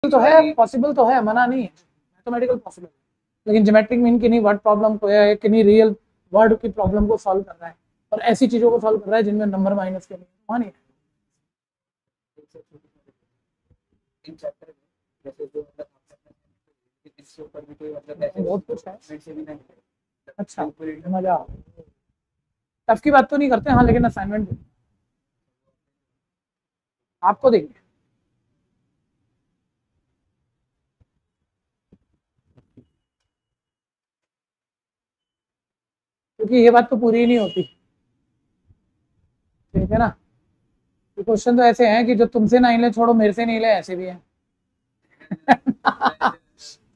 तो है, पॉसिबल तो है, मना नहीं है, मैथमेटिकल पॉसिबल, लेकिन ज्योमेट्रिक मीन किन्हीं वर्ड प्रॉब्लम को या किन्हीं रियल वर्ड की प्रॉब्लम को सॉल्व कर रहा है और ऐसी चीजों को सॉल्व कर रहा है जिनमें नंबर माइनस के नहीं, वहाँ नहीं है। बहुत कुछ है। अच्छा, मजा टफ की बात तो नहीं करते, हाँ, लेकिन असाइनमेंट आपको देंगे। क्योंकि ये बात तो पूरी ही नहीं होती, ठीक है ना। क्वेश्चन तो ऐसे हैं कि जो तुमसे नहीं ले छोड़ो मेरे से नहीं ले, ऐसे भी हैं।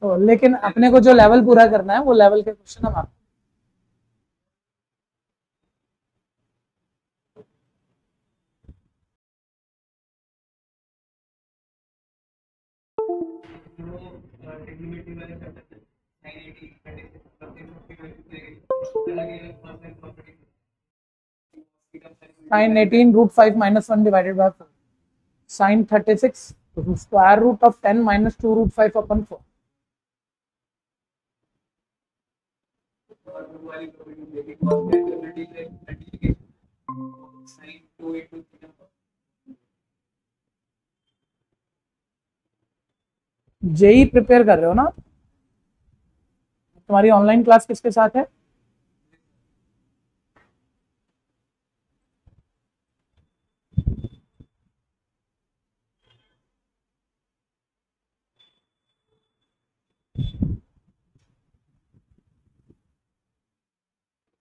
तो लेकिन अपने को जो लेवल पूरा करना है वो लेवल के क्वेश्चन हम आप sine 18 root 5 minus 1 divided by 4, sine 36 square root of 10 minus 2 root 5 upon 4। JEE prepare कर रहे हो ना, तुम्हारी ऑनलाइन क्लास किसके साथ है?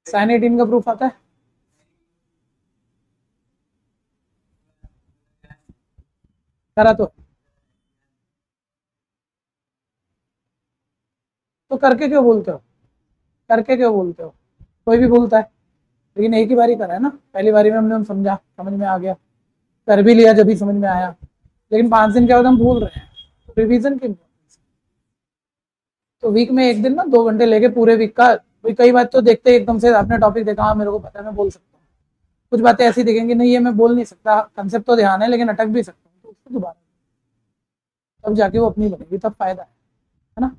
साइन 18 का प्रूफ आता है? करा तो करके क्यों बोलते हो? करके क्यों बोलते हो? कोई भी बोलता है, लेकिन एक ही बारी करा है ना, पहली बारी में हमने समझा, समझ में आ गया, कर भी लिया जब भी समझ में आया, लेकिन 5 दिन के बाद हम भूल रहे हैं, रिवीजन की। तो वीक में एक दिन ना 2 घंटे लेके पूरे वीक का, कई बात तो देखते एकदम से आपने टॉपिक देखा, हाँ मेरे को पता है मैं बोल सकता हूँ, कुछ बातें ऐसी दिखेंगी नहीं ये मैं बोल नहीं सकता, कंसेप्ट तो ध्यान है लेकिन अटक भी सकता हूँ, तो उसको दोबारा तब जाके वो अपनी बनेगी, तब फायदा है ना।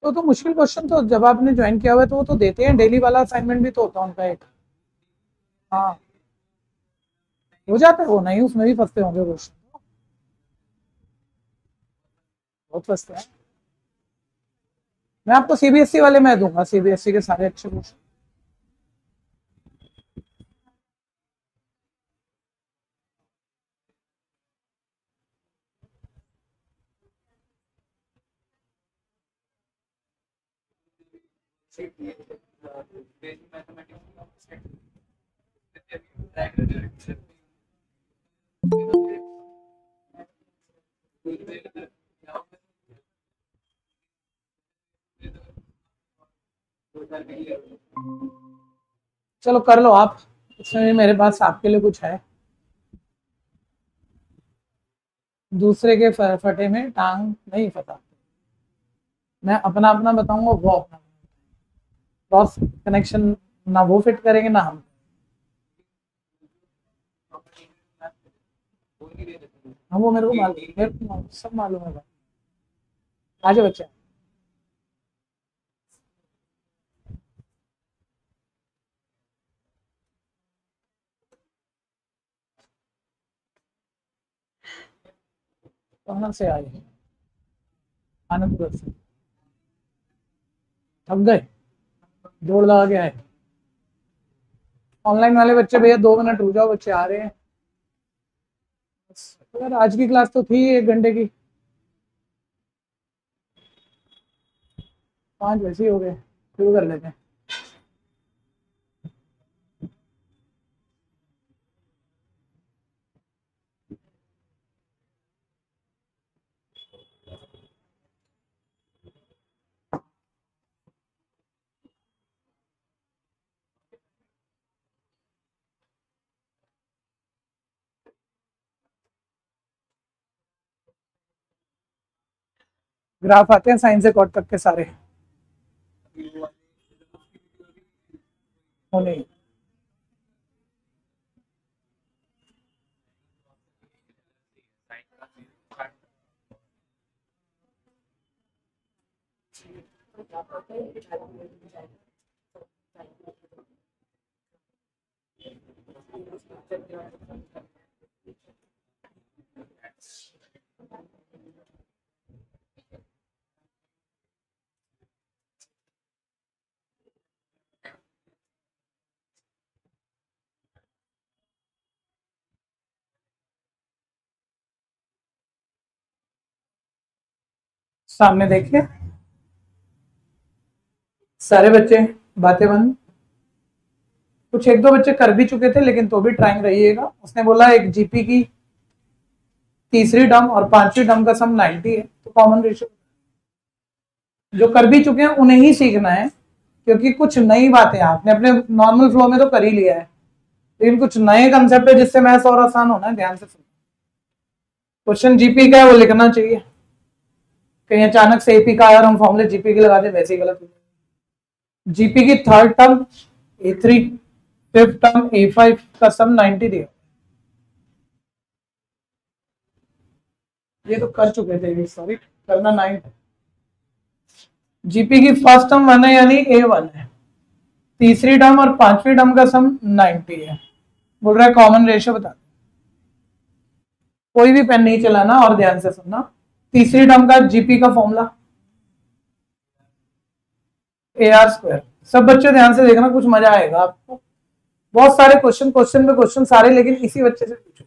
तो मुश्किल क्वेश्चन तो जब आपने ज्वाइन किया हुआ है तो वो तो देते हैं, डेली वाला असाइनमेंट भी तो होता है उनका एक। हाँ, हो जाता है वो, नहीं उसमें भी फंसते होंगे क्वेश्चन, बहुत फंसते हैं। मैं आपको सीबीएसई वाले में दूंगा, सीबीएसई के सारे अच्छे क्वेश्चन। चलो कर लो आप, इसमें भी मेरे पास आपके लिए कुछ है। दूसरे के फटे में टांग नहीं फटा, मैं अपना अपना बताऊंगा, वो अपना, क्रॉस कनेक्शन ना वो फिट करेंगे ना हम। हाँ वो मेरे को मालूम, मेरे को सब मालूम है भाई। आजे बच्चे, कहाँ से आए? आनंदपुर से। थक गए, दौड़ लगा के आए। ऑनलाइन वाले बच्चे भैया 2 मिनट रुक जाओ, बच्चे आ रहे हैं। तो यार आज की क्लास तो थी 1 घंटे की, 5 वैसे ही हो गए, शुरू कर लेते हैं। ग्राफ आते हैं साइन से कॉट तक के सारे होने। सामने देखिए सारे बच्चे बातें बंद। कुछ एक दो बच्चे कर भी चुके थे लेकिन तो भी ट्राइंग रहिएगा। उसने बोला एक जीपी की तीसरी टर्म और पांचवी टर्म का सम 90 है, तो कॉमन रेशियो जो कर भी चुके हैं उन्हें ही सीखना है, क्योंकि कुछ नई बातें आपने अपने नॉर्मल फ्लो में तो कर ही लिया है, लेकिन कुछ नए कंसेप्ट है जिससे मैथ्स और आसान होना है। ध्यान से सुनो, क्वेश्चन जीपी का है वो लिखना चाहिए। कहीं अचानक से एपी का आया और हम फॉर्मूले जीपी के लगा दे, वैसे ही गलत हो जाएगा। जीपी की third term A3, fifth term A5 का सम 90 दिया। ये तो कर चुके थे, सॉरी करना 9। जीपी की फर्स्ट टर्म 1 है यानी A1 है, तीसरी टर्म और पांचवी टर्म का सम 90 है। बोल रहा है कॉमन रेशियो बता। कोई भी पेन नहीं चलाना और ध्यान से सुनना। तीसरी टर्म का जीपी का फॉर्मूला AR²। सब बच्चे ध्यान से देखना, कुछ मजा आएगा आपको। बहुत सारे क्वेश्चन पे क्वेश्चन सारे, लेकिन इसी बच्चे से पूछो।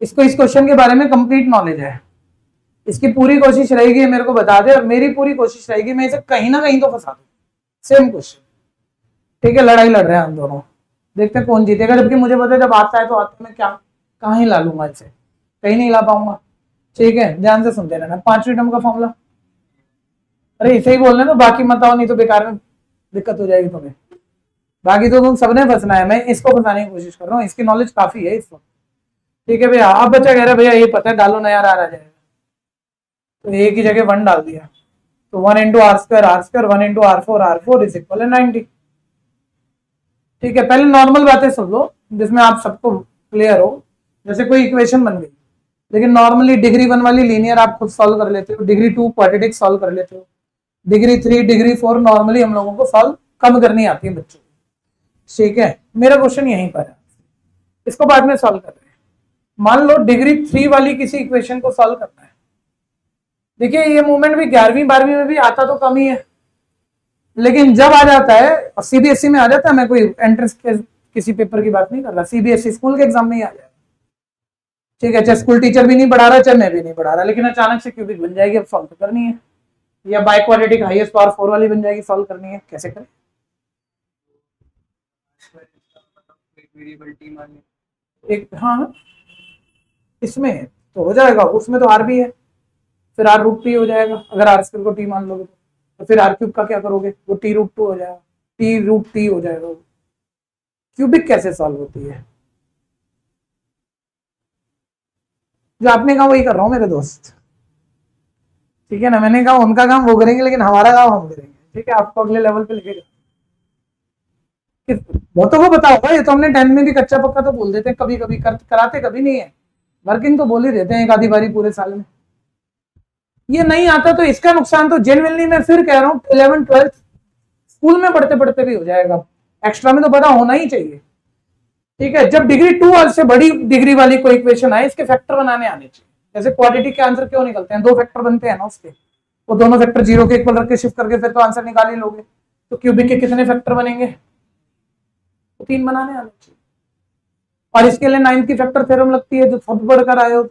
इसको इस क्वेश्चन के बारे में कंप्लीट नॉलेज है। इसकी पूरी कोशिश रहेगी मेरे को बता दे, और मेरी पूरी कोशिश रहेगी मैं इसे कहीं ना कहीं तो फंसा दूं। सेम क्वेश्चन, ठीक है। लड़ाई लड़ रहे हैं हम दोनों, देखते हैं कौन जीतेगा। जबकि मुझे पता है जब आता है तो आते में क्या कहाँ ही ला लूंगा इसे, कहीं नहीं ला पाऊंगा। ठीक है, ध्यान से सुनते रहना। पांचवी टर्म का फॉर्मूला, अरे इसे ही बोलने तो, बाकी मत आओ नहीं तो बेकार में दिक्कत हो जाएगी तुम्हें। बाकी तो तुम सबने फंसना है, मैं इसको फंसाने की कोशिश कर रहा हूँ। इसकी नॉलेज काफी है इस वक्त, ठीक है भैया। अब बच्चा कह रहा है भैया ये पता है, डालो नया आ जाएगा, तो एक ही जगह 1 डाल दिया, तो 1 into R², 1 into R4 is equal 90। ठीक है, पहले नॉर्मल बातें सुन लो जिसमें आप सबको क्लियर हो। जैसे कोई इक्वेशन बन गई, लेकिन नॉर्मली डिग्री 1 वाली लीनियर आप खुद सॉल्व कर लेते हो, डिग्री 2 क्वाड्रेटिक सॉल्व कर लेते हो, डिग्री 3 डिग्री 4 नॉर्मली हम लोगों को सॉल्व कम करनी आती है बच्चों को। ठीक है, मेरा क्वेश्चन यहीं पर है, इसको बाद में सॉल्व कर रहे हैं। मान लो डिग्री 3 वाली किसी इक्वेशन को सॉल्व करना है। देखिए ये मूवमेंट भी 11वीं 12वीं में भी आता तो कम ही है, लेकिन जब आ जाता है और सीबीएसई में आ जाता है, मैं कोई एंट्रेंस के किसी पेपर की बात नहीं कर रहा, सीबीएसई स्कूल के एग्जाम में ही आ जाएगा। ठीक है, चाहे स्कूल टीचर भी नहीं पढ़ा रहा, चाहे मैं भी नहीं पढ़ा रहा, लेकिन अचानक से क्यूबिक बन जाएगी, अब सॉल्व तो करनी है। या बाय क्वाड्रेटिक हाईएस्ट पावर 4 वाली बन जाएगी, सॉल्व करनी है। कैसे करें? एक हाँ, इसमें तो हो जाएगा, उसमें तो आर भी है, फिर R√T हो जाएगा। अगर R² को T मान लोगे तो फिर R³ का क्या करोगे? वो T√2 हो जाएगा, T√T हो जाएगा। वो क्यूबिक कैसे सॉल्व होती है? जो आपने कहा वही कर रहा हूं मेरे दोस्त, ठीक है ना। मैंने कहा उनका काम वो करेंगे, लेकिन हमारा काम हम करेंगे। ठीक है, आपको अगले लेवल पे लेके बहुतों को पता होगा, ये तो हमने 10 में भी कच्चा पक्का तो बोल देते हैं, कभी कभी कराते कभी नहीं है, वर्किंग तो बोल ही देते हैं एक आधी बारी पूरे साल में। ये नहीं आता तो इसका नुकसान तो जेन्युइनली मैं फिर कह रहा हूँ 11 12 स्कूल में पढ़ते पढ़ते भी हो जाएगा, एक्स्ट्रा में तो पता होना ही चाहिए। ठीक है, जब डिग्री 2 से बड़ी डिग्री वाली कोई इक्वेशन आए, इसके फैक्टर बनाने आने चाहिए। जैसे क्वाड्रेटिक के आंसर क्यों निकलते हैं? 2 फैक्टर बनते हैं ना उसके, वो दोनों फैक्टर 0 के इक्वल रख के शिफ्ट करके फिर तो आंसर निकाल ही लोगे। तो क्यूबिक के कितने फैक्टर बनेंगे? तो 3 बनाने आने चाहिए। और इसके लिए 9th की फैक्टर थ्योरम लगती है, जो सब पढ़कर आए हो।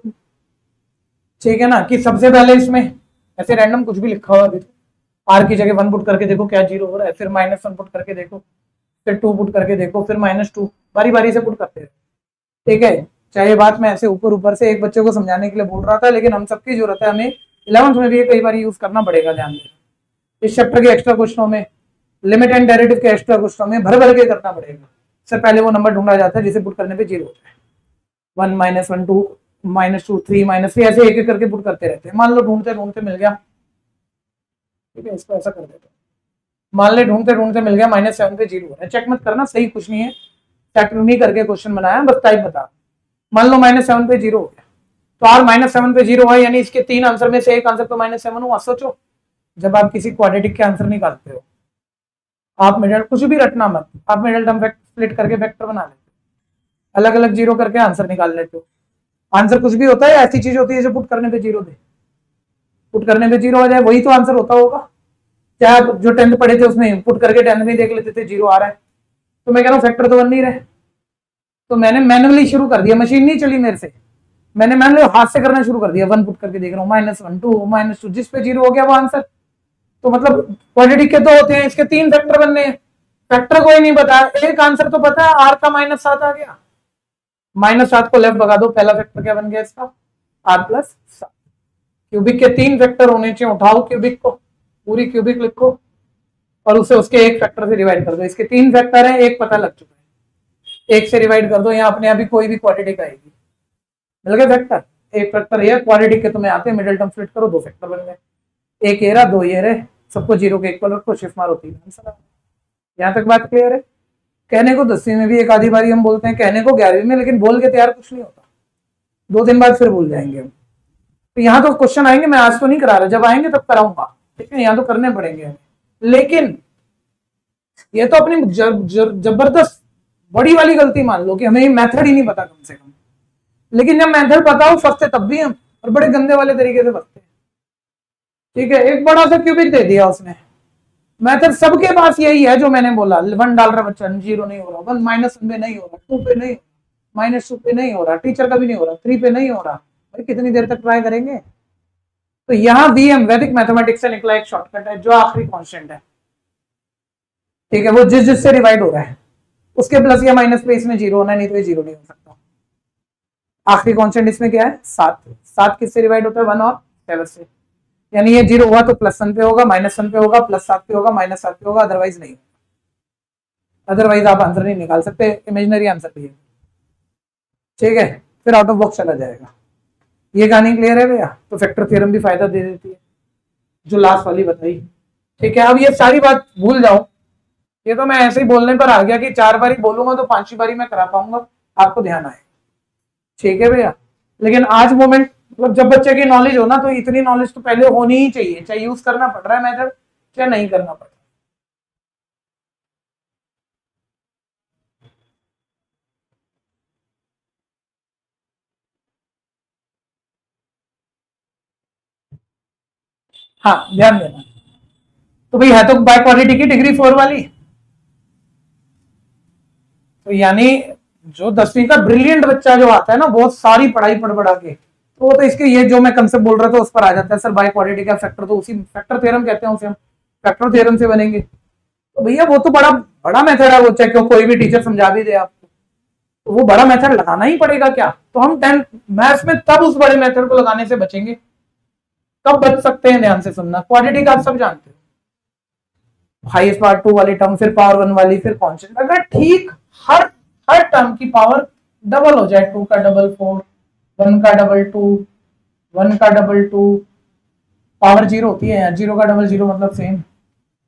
ठीक है ना, कि सबसे पहले इसमें ऐसे रैंडम कुछ भी लिखा हुआ है, आर की जगह 1 पुट करके देखो क्या 0 हो रहा है, फिर -1 पुट करके देखो, फिर 2 पुट करके देखो, फिर -2, बारी बारी से पुट करते हैं। ठीक है, चाहे बात मैं ऐसे ऊपर ऊपर से एक बच्चे को समझाने के लिए बोल रहा था, लेकिन हम सबकी जरूरत है, हमें 11th में भी कई बार यूज करना पड़ेगा। ध्यान देना, इस चैप्टर के एक्स्ट्रा क्वेश्चनों में, लिमिट एंड डेरिवेटिव के एक्स्ट्रा क्वेश्चनों में भर भर के करना पड़ेगा। सबसे पहले वो नंबर ढूंढा जाता है जिसे पुट करने पे 0 होता है, 1 -1 2 -2 3 -3 ऐसे एक एक करके पुट करते रहते हैं। मान लो ढूंढते ढूंढते मिल गया, ठीक है, इसको ऐसा कर देते हैं। मान ले ढूंढते ढूंढते मिल गया -7 पे 0 है, चेक मत करना, सही कुछ नहीं है, फैक्टर नहीं करके क्वेश्चन बनाया, बस टाइप बता। मान लो -7 पे 0 हो गया, तो आर -7 पे 0 है, यानी इसके 3 आंसर में से एक आंसर तो -7 हुआ। सोचो जब आप किसी क्वाड्रेटिक के आंसर निकालते हो, आप मिडल कुछ भी रटना मत, आप मिडल टर्म स्प्लिट करके फैक्टर बना लेते हो, अलग अलग 0 करके आंसर निकाल लेते हो। आंसर कुछ भी होता है, ऐसी चीज होती है जो पुट करने पे 0 दे, पुट करने पे 0 आ जाए, वही तो आंसर होता होगा। क्या आप जो 10th पढ़े थे उसमें पुट करके 10th में देख लेते थे 0 आ रहा है, तो मैं कह रहा हूँ फैक्टर तो बन नहीं रहे, तो मैंने मैनुअली शुरू कर दिया, मशीन नहीं चली मेरे से, मैंने मैनुअली हाथ से करना शुरू कर दिया। 1 पुट करके देख रहा हूँ, -1 2 -2, जिस पे 0 हो गया वो आंसर। तो मतलब क्वाड्रेटिक के 2 होते हैं, इसके 3 फैक्टर बनने हैं, फैक्टर कोई नहीं पता, एक आंसर तो पता है, आर का -7 आ गया, -7 को लेफ्ट भगा दो, पहला फैक्टर क्या बन गया इसका, r + 7। क्यूबिक के 3 फैक्टर होने चाहिए, उठाओ क्यूबिक को, पूरी क्यूबिक लिखो और उसे उसके एक फैक्टर से डिवाइड कर दो। इसके 3 फैक्टर है, एक पता लग चुका है, एक से डिवाइड कर दो, यहाँ अपने आप ही कोई भी क्वाड्रेटिक आएगी, मिल गए फैक्टर। एक फैक्टर ये क्वाड्रेटिक के तुम्हें आते हैं, मिडिल टर्म स्प्लिट करो, 2 फैक्टर बन गए, एक ये रहा, 2 ये रहे, सबको 0 के इक्वल रखो, शिफ्ट मारो, 3 आंसर। यहाँ तक बात क्लियर है। कहने को 10वीं में भी एक आधी बारी हम बोलते हैं, कहने को 11वीं में, लेकिन बोल के तैयार कुछ नहीं होता, 2 दिन बाद फिर भूल जाएंगे हम। तो यहाँ तो क्वेश्चन आएंगे, मैं आज तो नहीं करा रहा, जब आएंगे तब कराऊंगा, ठीक है, यहाँ तो करने पड़ेंगे हमें, लेकिन ये तो अपनी जबरदस्त बड़ी वाली गलती मान लो कि हमें मेथड ही नहीं पता कम से कम, लेकिन जब मेथड पता हो फंसते तब भी हम, और बड़े गंदे वाले तरीके से फंसते हैं, ठीक है। एक बड़ा सा क्यूबिक दे दिया उसने, मेथड सबके पास यही है जो मैंने बोला, 1 डाल रहा बच्चा, 0 नहीं हो रहा, 1 -1 पे नहीं हो रहा, 2 पे नहीं, -2 पे नहीं हो रहा, टीचर का भी नहीं हो रहा, 3 पे नहीं हो रहा, भाई कितनी देर तक ट्राई करेंगे। तो यहाँ वीएम वैदिक मैथमेटिक्स से निकला एक शॉर्टकट है, जो आखिरी कांस्टेंट है, ठीक है, वो जिस जिससे डिवाइड हो रहा है उसके प्लस या माइनस पे इसमें 0 होना, नहीं तो ये 0 नहीं हो सकता। आखिरी कांस्टेंट इसमें क्या है, 7। 7 किससे डिवाइड होता है, 1 और 7 से, यानी ये 0 हुआ तो +1 पे होगा, -1 पे होगा, +7 पे होगा, -7 पे होगा, अदरवाइज नहीं, अदरवाइज आप आंसर नहीं निकाल सकते, इमेजिनरी आंसर भी है, ठीक है, फिर आउट ऑफ बॉक्स चला जाएगा। ये कहानी क्लियर है भैया। तो फैक्टर थ्योरम भी फायदा दे देती है, जो लास्ट वाली बताई, ठीक है। अब ये सारी बात भूल जाओ, ये तो मैं ऐसे ही बोलने पर आ गया कि 4 बारी बोलूंगा तो 5वीं बारी मैं करा पाऊंगा, आपको ध्यान आएगा, ठीक है भैया। लेकिन आज मोमेंट, मतलब जब बच्चे की नॉलेज हो ना, तो इतनी नॉलेज तो पहले होनी ही चाहिए, चाहे यूज करना पड़ रहा है मेथड, चाहे नहीं करना पड़ रहा। हाँ ध्यान देना, तो भाई है तो बाय क्वाड्रेटिक की डिग्री 4 वाली, तो यानी जो 10वीं का ब्रिलियंट बच्चा जो आता है ना, बहुत सारी पढ़ाई पढ़ पढ़ा के, तो वो तो इसके ये जो मैं कंसेप्ट बोल रहा था उस पर आ जाता है, सर बाय क्वाड्रेटिक का फैक्टर, तो उसी फैक्टर थ्योरम कहते हैं उसे हम, फैक्टर थ्योरम से बनेंगे। तो भैया वो तो बड़ा बड़ा मेथड है, वो चाहे क्यों कोई भी टीचर समझा भी दे आपको, तो वो बड़ा मेथड लगाना ही पड़ेगा क्या। तो हम 10th मैथ्स में तब उस बड़े मेथड को लगाने से बचेंगे, कब बच सकते हैं, ध्यान से सुनना। क्वाड्रेटिक आप सब जानते हो, हाईएस्ट पावर 2 वाली टर्म, फिर पावर 1 वाली, फिर कांस्टेंट, अगर ठीक हर टर्म की पावर डबल हो जाए, 2 का डबल 4, 1 का डबल 2, 1 का डबल 2, पावर 0 होती है, 0 का डबल 0 मतलब सेम,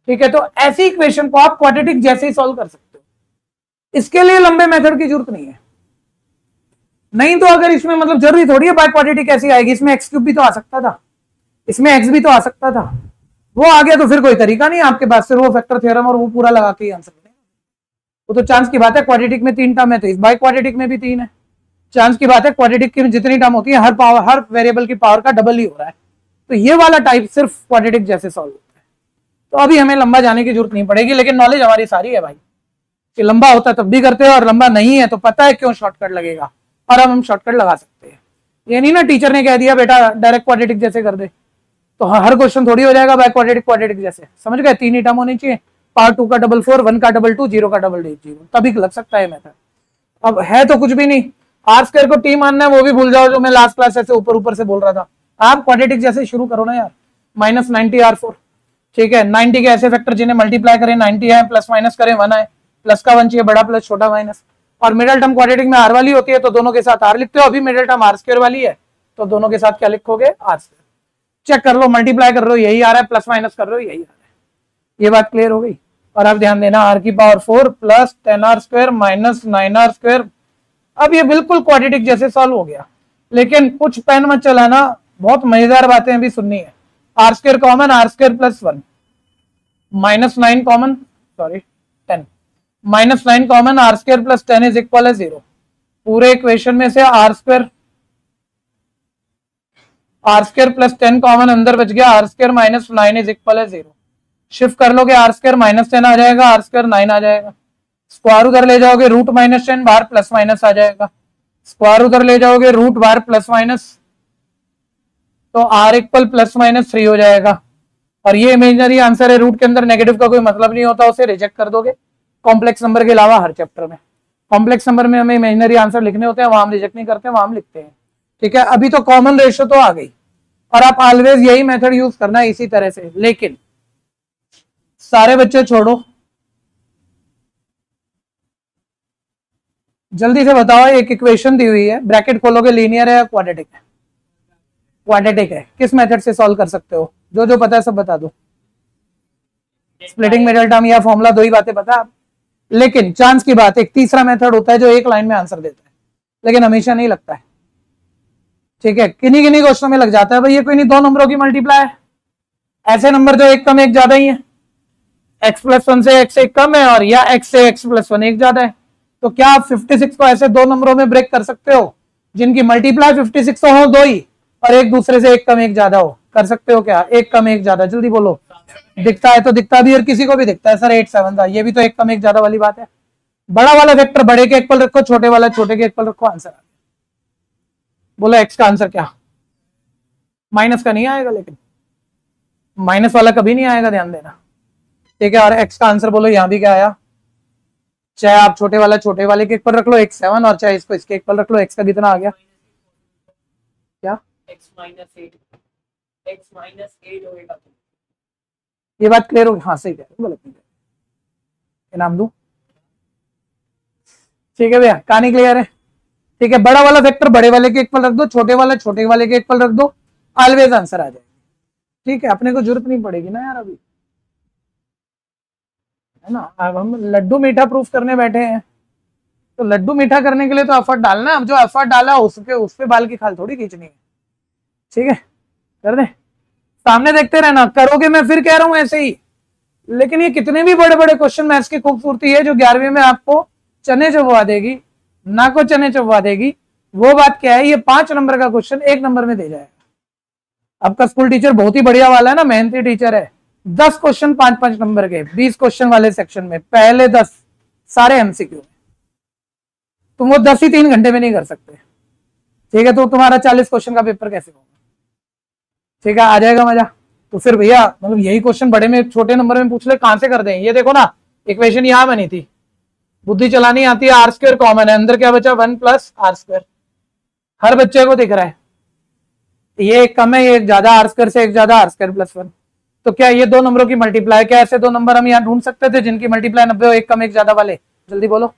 ठीक है। तो ऐसी इक्वेशन को आप क्वाड्रेटिक जैसे ही सॉल्व कर सकते हो, इसके लिए लंबे मेथड की जरूरत नहीं है। नहीं तो अगर इसमें मतलब जरूरी थोड़ी है बाय क्वाड्रेटिक कैसी आएगी, इसमें एक्स क्यूब भी तो आ सकता था, इसमें एक्स भी तो आ सकता था, वो आ गया तो फिर कोई तरीका नहीं आपके पास, फिर वो फैक्टर थ्योरम और वो पूरा लगा के ही आंसर बनेगा। वो तो चांस की बात है, क्वाड्रेटिक में 3 टर्म है तो इस बाय क्वाड्रेटिक में भी 3 है, चांस की बात है, क्वाड्रेटिक की जितनी टर्म होती है हर पावर, हर वेरिएबल की पावर का डबल ही हो रहा है, तो ये वाला टाइप सिर्फ क्वाड्रेटिक जैसे सॉल्व होता है। तो अभी हमें लंबा जाने की जरूरत नहीं पड़ेगी, लेकिन नॉलेज हमारी सारी है भाई, कि लंबा होता तब भी करते हैं और लंबा नहीं है तो पता है क्यों शॉर्टकट लगेगा, और अब हम शॉर्टकट लगा सकते हैं। ये नहीं ना टीचर ने कह दिया बेटा डायरेक्ट क्वाड्रेटिक जैसे कर दे, तो हर क्वेश्चन थोड़ी हो जाएगा बाय क्वाड्रेटिक क्वाड्रेटिक जैसे, समझ गए। 3 ही टर्म होनी चाहिए, पावर 2 का डबल 4, 1 का डबल 2, 0 का डबल 0, तभी लग सकता है मेथड। अब है तो कुछ भी नहीं, आर स्क्वायर को टी मानना है वो भी भूल जाओ, जो मैं लास्ट क्लास ऐसे ऊपर ऊपर से बोल रहा था। आप क्वाड्रेटिक जैसे शुरू करो ना यार, -90R4, ठीक है। 90 के ऐसे फैक्टर जिन्हें मल्टीप्लाई करें 90 है, प्लस माइनस करें 1 है, प्लस का 1 चाहिए, बड़ा प्लस छोटा माइनस, और मिडिल टर्म क्वाड्रेटिक में आर वाली होती है तो दोनों के साथ आर लिखते हो, अभी मिडिल टर्म आर स्क्वायर वाली है तो दोनों के साथ क्या लिखोगे, आर स्क्वायर। चेक कर लो, मल्टीप्लाई कर लो, यही आ रहा है, प्लस माइनस कर रहे हो यही आ रहा है। ये बात क्लियर हो गई। और अब ध्यान देना, आर की power 4 plus 10r square minus 9r square. अब ये बिल्कुल क्वाड्रेटिक जैसे सॉल्व हो गया, लेकिन कुछ पेन मत चलाना, बहुत मजेदार बातें अभी सुननी है। R square common, R square plus 1 minus 9 common, sorry 10 minus 9 common, R square plus 10 is equal है 0। पूरे इक्वेशन में से आर स्क्वायर प्लस 10 कॉमन अंदर बच गया, R square minus 9 is equal है 0। शिफ्ट कर लोगे, आर स्क्वायर माइनस 10 आ जाएगा, आर स्क्वायर 9 आ जाएगा। स्क्वायर उधर ले जाओगे, रूट माइनस 10 बाहर प्लस माइनस आ जाएगा। स्क्वायर उधर ले जाओगे, रूट बाहर प्लस माइनस, तो आर इक्वल प्लस माइनस 3 हो जाएगा। और ये इमेजिनरी आंसर है, रूट के अंदर नेगेटिव का कोई मतलब नहीं होता, उसे रिजेक्ट कर दोगे। कॉम्प्लेक्स नंबर के अलावा हर चैप्टर में, कॉम्प्लेक्स नंबर में हमें इमेजिनरी आंसर लिखने होते हैं, वहां हम रिजेक्ट नहीं करते, वहां हम लिखते हैं। ठीक है, अभी तो कॉमन रेशियो तो आ गई, और आप ऑलवेज यही मेथड यूज करना है इसी तरह से। लेकिन सारे बच्चे छोड़ो, जल्दी से बताओ, एक इक्वेशन दी हुई है, ब्रैकेट खोलोगे, लीनियर है या क्वाड्रेटिक है? क्वाड्रेटिक है। किस मेथड से सॉल्व कर सकते हो? जो जो पता है सब बता दो। स्प्लिटिंग मिडिल टर्म या फॉर्मूला, दो ही बातें पता है। लेकिन चांस की बात, एक तीसरा मेथड होता है जो एक लाइन में आंसर देता है, लेकिन हमेशा नहीं लगता है। ठीक है, किन्हीं किन्हीं क्वेश्चन में लग जाता है। भाई ये कोई नहीं, दो नंबरों की मल्टीप्लाई है, ऐसे नंबर जो एक कम एक ज्यादा ही है, x प्लस 1 से x एक कम है, और या x से x प्लस 1 एक ज्यादा है। तो क्या आप 56 को ऐसे दो नंबरों में ब्रेक कर सकते हो जिनकी मल्टीप्लाई 56 तो हो दो ही, और एक दूसरे से एक कम एक ज्यादा हो? कर सकते हो क्या? एक कम एक ज्यादा, जल्दी बोलो। दिखता है तो दिखता भी, और किसी को भी दिखता है, सर 8 7 था, ये भी तो एक कम एक ज्यादा वाली बात है। बड़ा वाला वेक्टर बड़े के एक पल रखो, छोटे वाला छोटे के एक पल रखो, आंसर आ गया। बोलो x का आंसर क्या? माइनस का नहीं आएगा, लेकिन माइनस वाला कभी नहीं आएगा, ध्यान देना। ठीक है, और x का आंसर बोलो यहां भी क्या आया? चाहे आप छोटे वाला छोटे वाले के एक पर रख लो x 7, और चाहे इसको इसके एक पर रख लो, x का कितना आ गया? क्या? x माइनस 8 होगा। ये बात क्लियर होगी? हाँ सही कह रहे हो, गलत नहीं। इनाम दूं? ठीक है भैया, कहानी क्लियर है? ठीक है, बड़ा वाला वेक्टर बड़े वाले के एक पल रख दो, छोटे वाला छोटे वाले के एक पल रख दो, ऑलवेज आंसर आ जाएगा। ठीक है, अपने को जरूरत नहीं पड़ेगी ना यार अभी, है ना। अब हम लड्डू मीठा प्रूफ करने बैठे हैं, तो लड्डू मीठा करने के लिए तो एफर्ट डालना है। अब जो एफर्ट डाला उसके उस पे बाल की खाल थोड़ी खींचनी है। ठीक है, कर दे, सामने देखते रहना। करोगे, मैं फिर कह रहा हूं ऐसे ही। लेकिन ये कितने भी बड़े बड़े क्वेश्चन मैथ्स की खूबसूरती है जो 11वीं में आपको चने चबवा देगी, ना को चने चबवा देगी। वो बात क्या है, ये 5 नंबर का क्वेश्चन 1 नंबर में दे जाएगा। आपका स्कूल टीचर बहुत ही बढ़िया वाला है ना, मेहनती टीचर है। 10 क्वेश्चन 5-5 नंबर के 20 क्वेश्चन वाले सेक्शन में, पहले 10 सारे एमसीक्यू। तुम वो 10 ही 3 घंटे में नहीं कर सकते। ठीक है, तो तुम्हारा 40 क्वेश्चन का पेपर कैसे होगा? ठीक है, आ जाएगा मजा। तो फिर भैया मतलब यही क्वेश्चन बड़े में छोटे नंबर में पूछ ले, कहां से कर दें? ये देखो ना, इक्वेशन यहां बनी थी, बुद्धि चलानी आती है। आर स्क्वायर कॉमन है, अंदर क्या बचा? 1 प्लस आर स्क्वायर। हर बच्चे को दिख रहा है, ये एक कम है, ये एक ज्यादा, आर स्क्वायर से एक ज्यादा, आर स्क्वायर प्लस 1। तो क्या ये दो नंबरों की मल्टीप्लाई? क्या ऐसे दो नंबर हम यहाँ ढूंढ सकते थे जिनकी मल्टीप्लाई 90 हो, एक कम एक ज्यादा वाले? जल्दी बोलो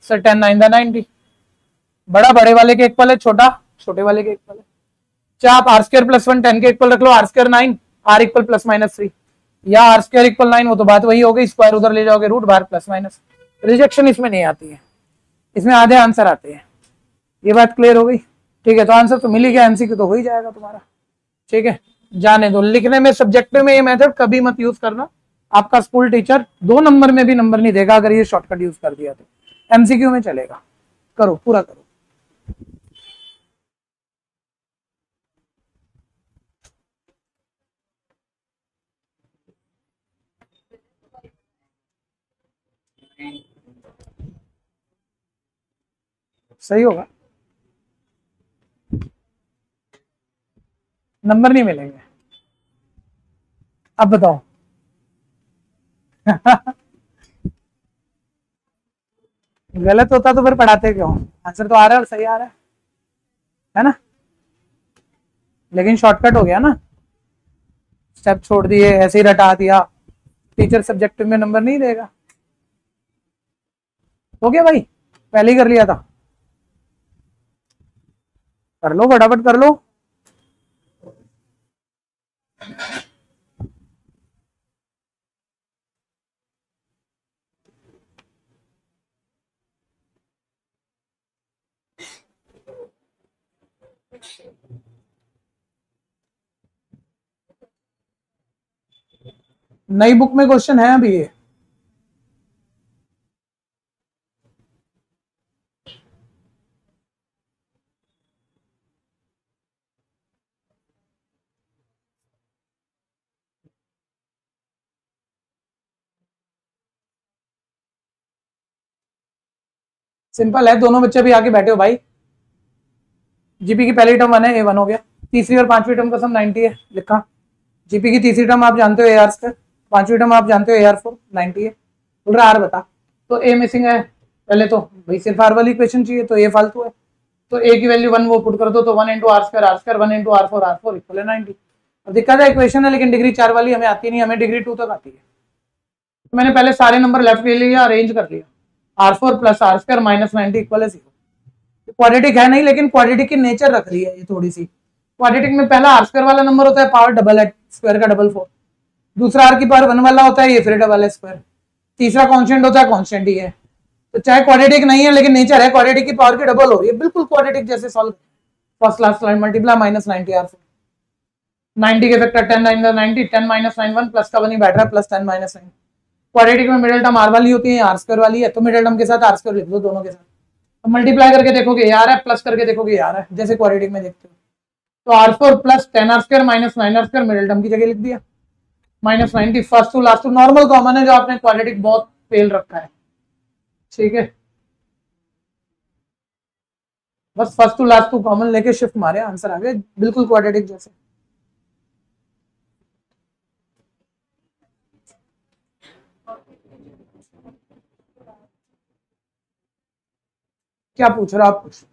सर। 10 9 90। बड़ा बड़े वाले के एक पल है, छोटा छोटे वाले के एक पल है। चाहे आप आर स्क्वायर प्लस 1 10 के एक पल रख लो, R square 9, R equal plus minus 3, या आर स्क्वायर इक्वल 9, वो तो बात वही हो गई। स्क्वायर उधर ले जाओगे, रूट बाहर प्लस माइनस। रिजेक्शन इसमें नहीं आती है, इसमें आधे आंसर आते हैं। ये बात क्लियर हो गई? ठीक है, तो आंसर तो मिल ही गया, एमसीक्यू तो हो ही जाएगा तुम्हारा। ठीक है, जाने दो। लिखने में सब्जेक्टिव में ये मेथड कभी मत यूज करना, आपका स्कूल टीचर 2 नंबर में भी नंबर नहीं देगा अगर ये शॉर्टकट यूज कर दिया तो। एमसीक्यू में चलेगा। करो, पूरा करो। सही होगा, नंबर नहीं मिलेंगे। अब बताओ गलत होता तो फिर पढ़ाते क्यों? आंसर तो आ रहा है और सही आ रहा है ना। लेकिन शॉर्टकट हो गया ना, स्टेप छोड़ दिए, ऐसे ही रटा दिया। टीचर सब्जेक्टिव में नंबर नहीं देगा। हो गया भाई? पहले ही कर लिया था, कर लो फटाफट कर लो। नई बुक में क्वेश्चन है अभी ये, सिंपल है। दोनों बच्चे भी आके बैठे हो भाई। जीपी की पहली टर्म 1 है, A1 हो गया। तीसरी और पांचवी टर्म का सम 90 है, लिखा। जीपी की तीसरी टर्म आप जानते हो AR स्क्वायर, पांचवी टर्म आप जानते हो AR4 90 है। बोल रहा आर बता, तो ए मिसिंग है। पहले तो भाई सिर्फ आर वाली इक्वेशन चाहिए, तो ए फालतू है, तो ए की वैल्यू 1 वो पुट कर दो, तो 1 into R square 1 into R4 equal है 90। अब दिक्कत है इक्वेशन है, लेकिन डिग्री 4 वाली हमें आती नहीं, हमें डिग्री 2 तक आती है। तो मैंने पहले सारे नंबर लेफ्ट ले लिया, अरेंज कर लिया। R4 plus R square minus 90 equal है 0। क्वाड्रेटिक है नहीं, लेकिन क्वाड्रेटिक की नेचर रख रही है ये थोड़ी सी। क्वाड्रेटिक में पहला आर स्क्वायर वाला नंबर होता है, पावर डबल है, स्क्वायर का डबल 4। दूसरा आर की पावर 1 वाला होता है, ये फिर डबल है स्क्वायर। तीसरा कांस्टेंट होता है, कांस्टेंट ही है। तो चाहे क्वाड्रेटिक नहीं है, लेकिन नेचर है क्वाड्रेटिक की पावर की डबल हो रही है, बिल्कुल क्वाड्रेटिक जैसे solve. First last line multiply minus 90 R4, 90 के फैक्टर 10 9 90, 10 माइनस 9 1 प्लस का 1 ही बैठ रहा है, प्लस 10 माइनस 9। क्वाड्रेटिक में मिडिल टर्म आर वाली होती है, आर स्क्वायर वाली है, तो मिडिल टर्म के साथ आर स्क्वायर लिख दो दोनों के साथ। तो मल्टीप्लाई करके देखोगे ये आर है, प्लस करके देखोगे ये आर है, जैसे क्वाड्रेटिक में देखते हो। तो R4 plus 10 R square minus 9 R square middle term की जगह लिख दिया, minus 90। First two last two normal common है, जो आपने क्वाड्रेटिक बहुत फेल रखा है, ठीक है। बस first two last two common लेके शिफ्ट मारे, आंसर आ गया बिल्कुल क्वाड्रेटिक जैसे। क्या पूछ रहे हो आप? पूछ,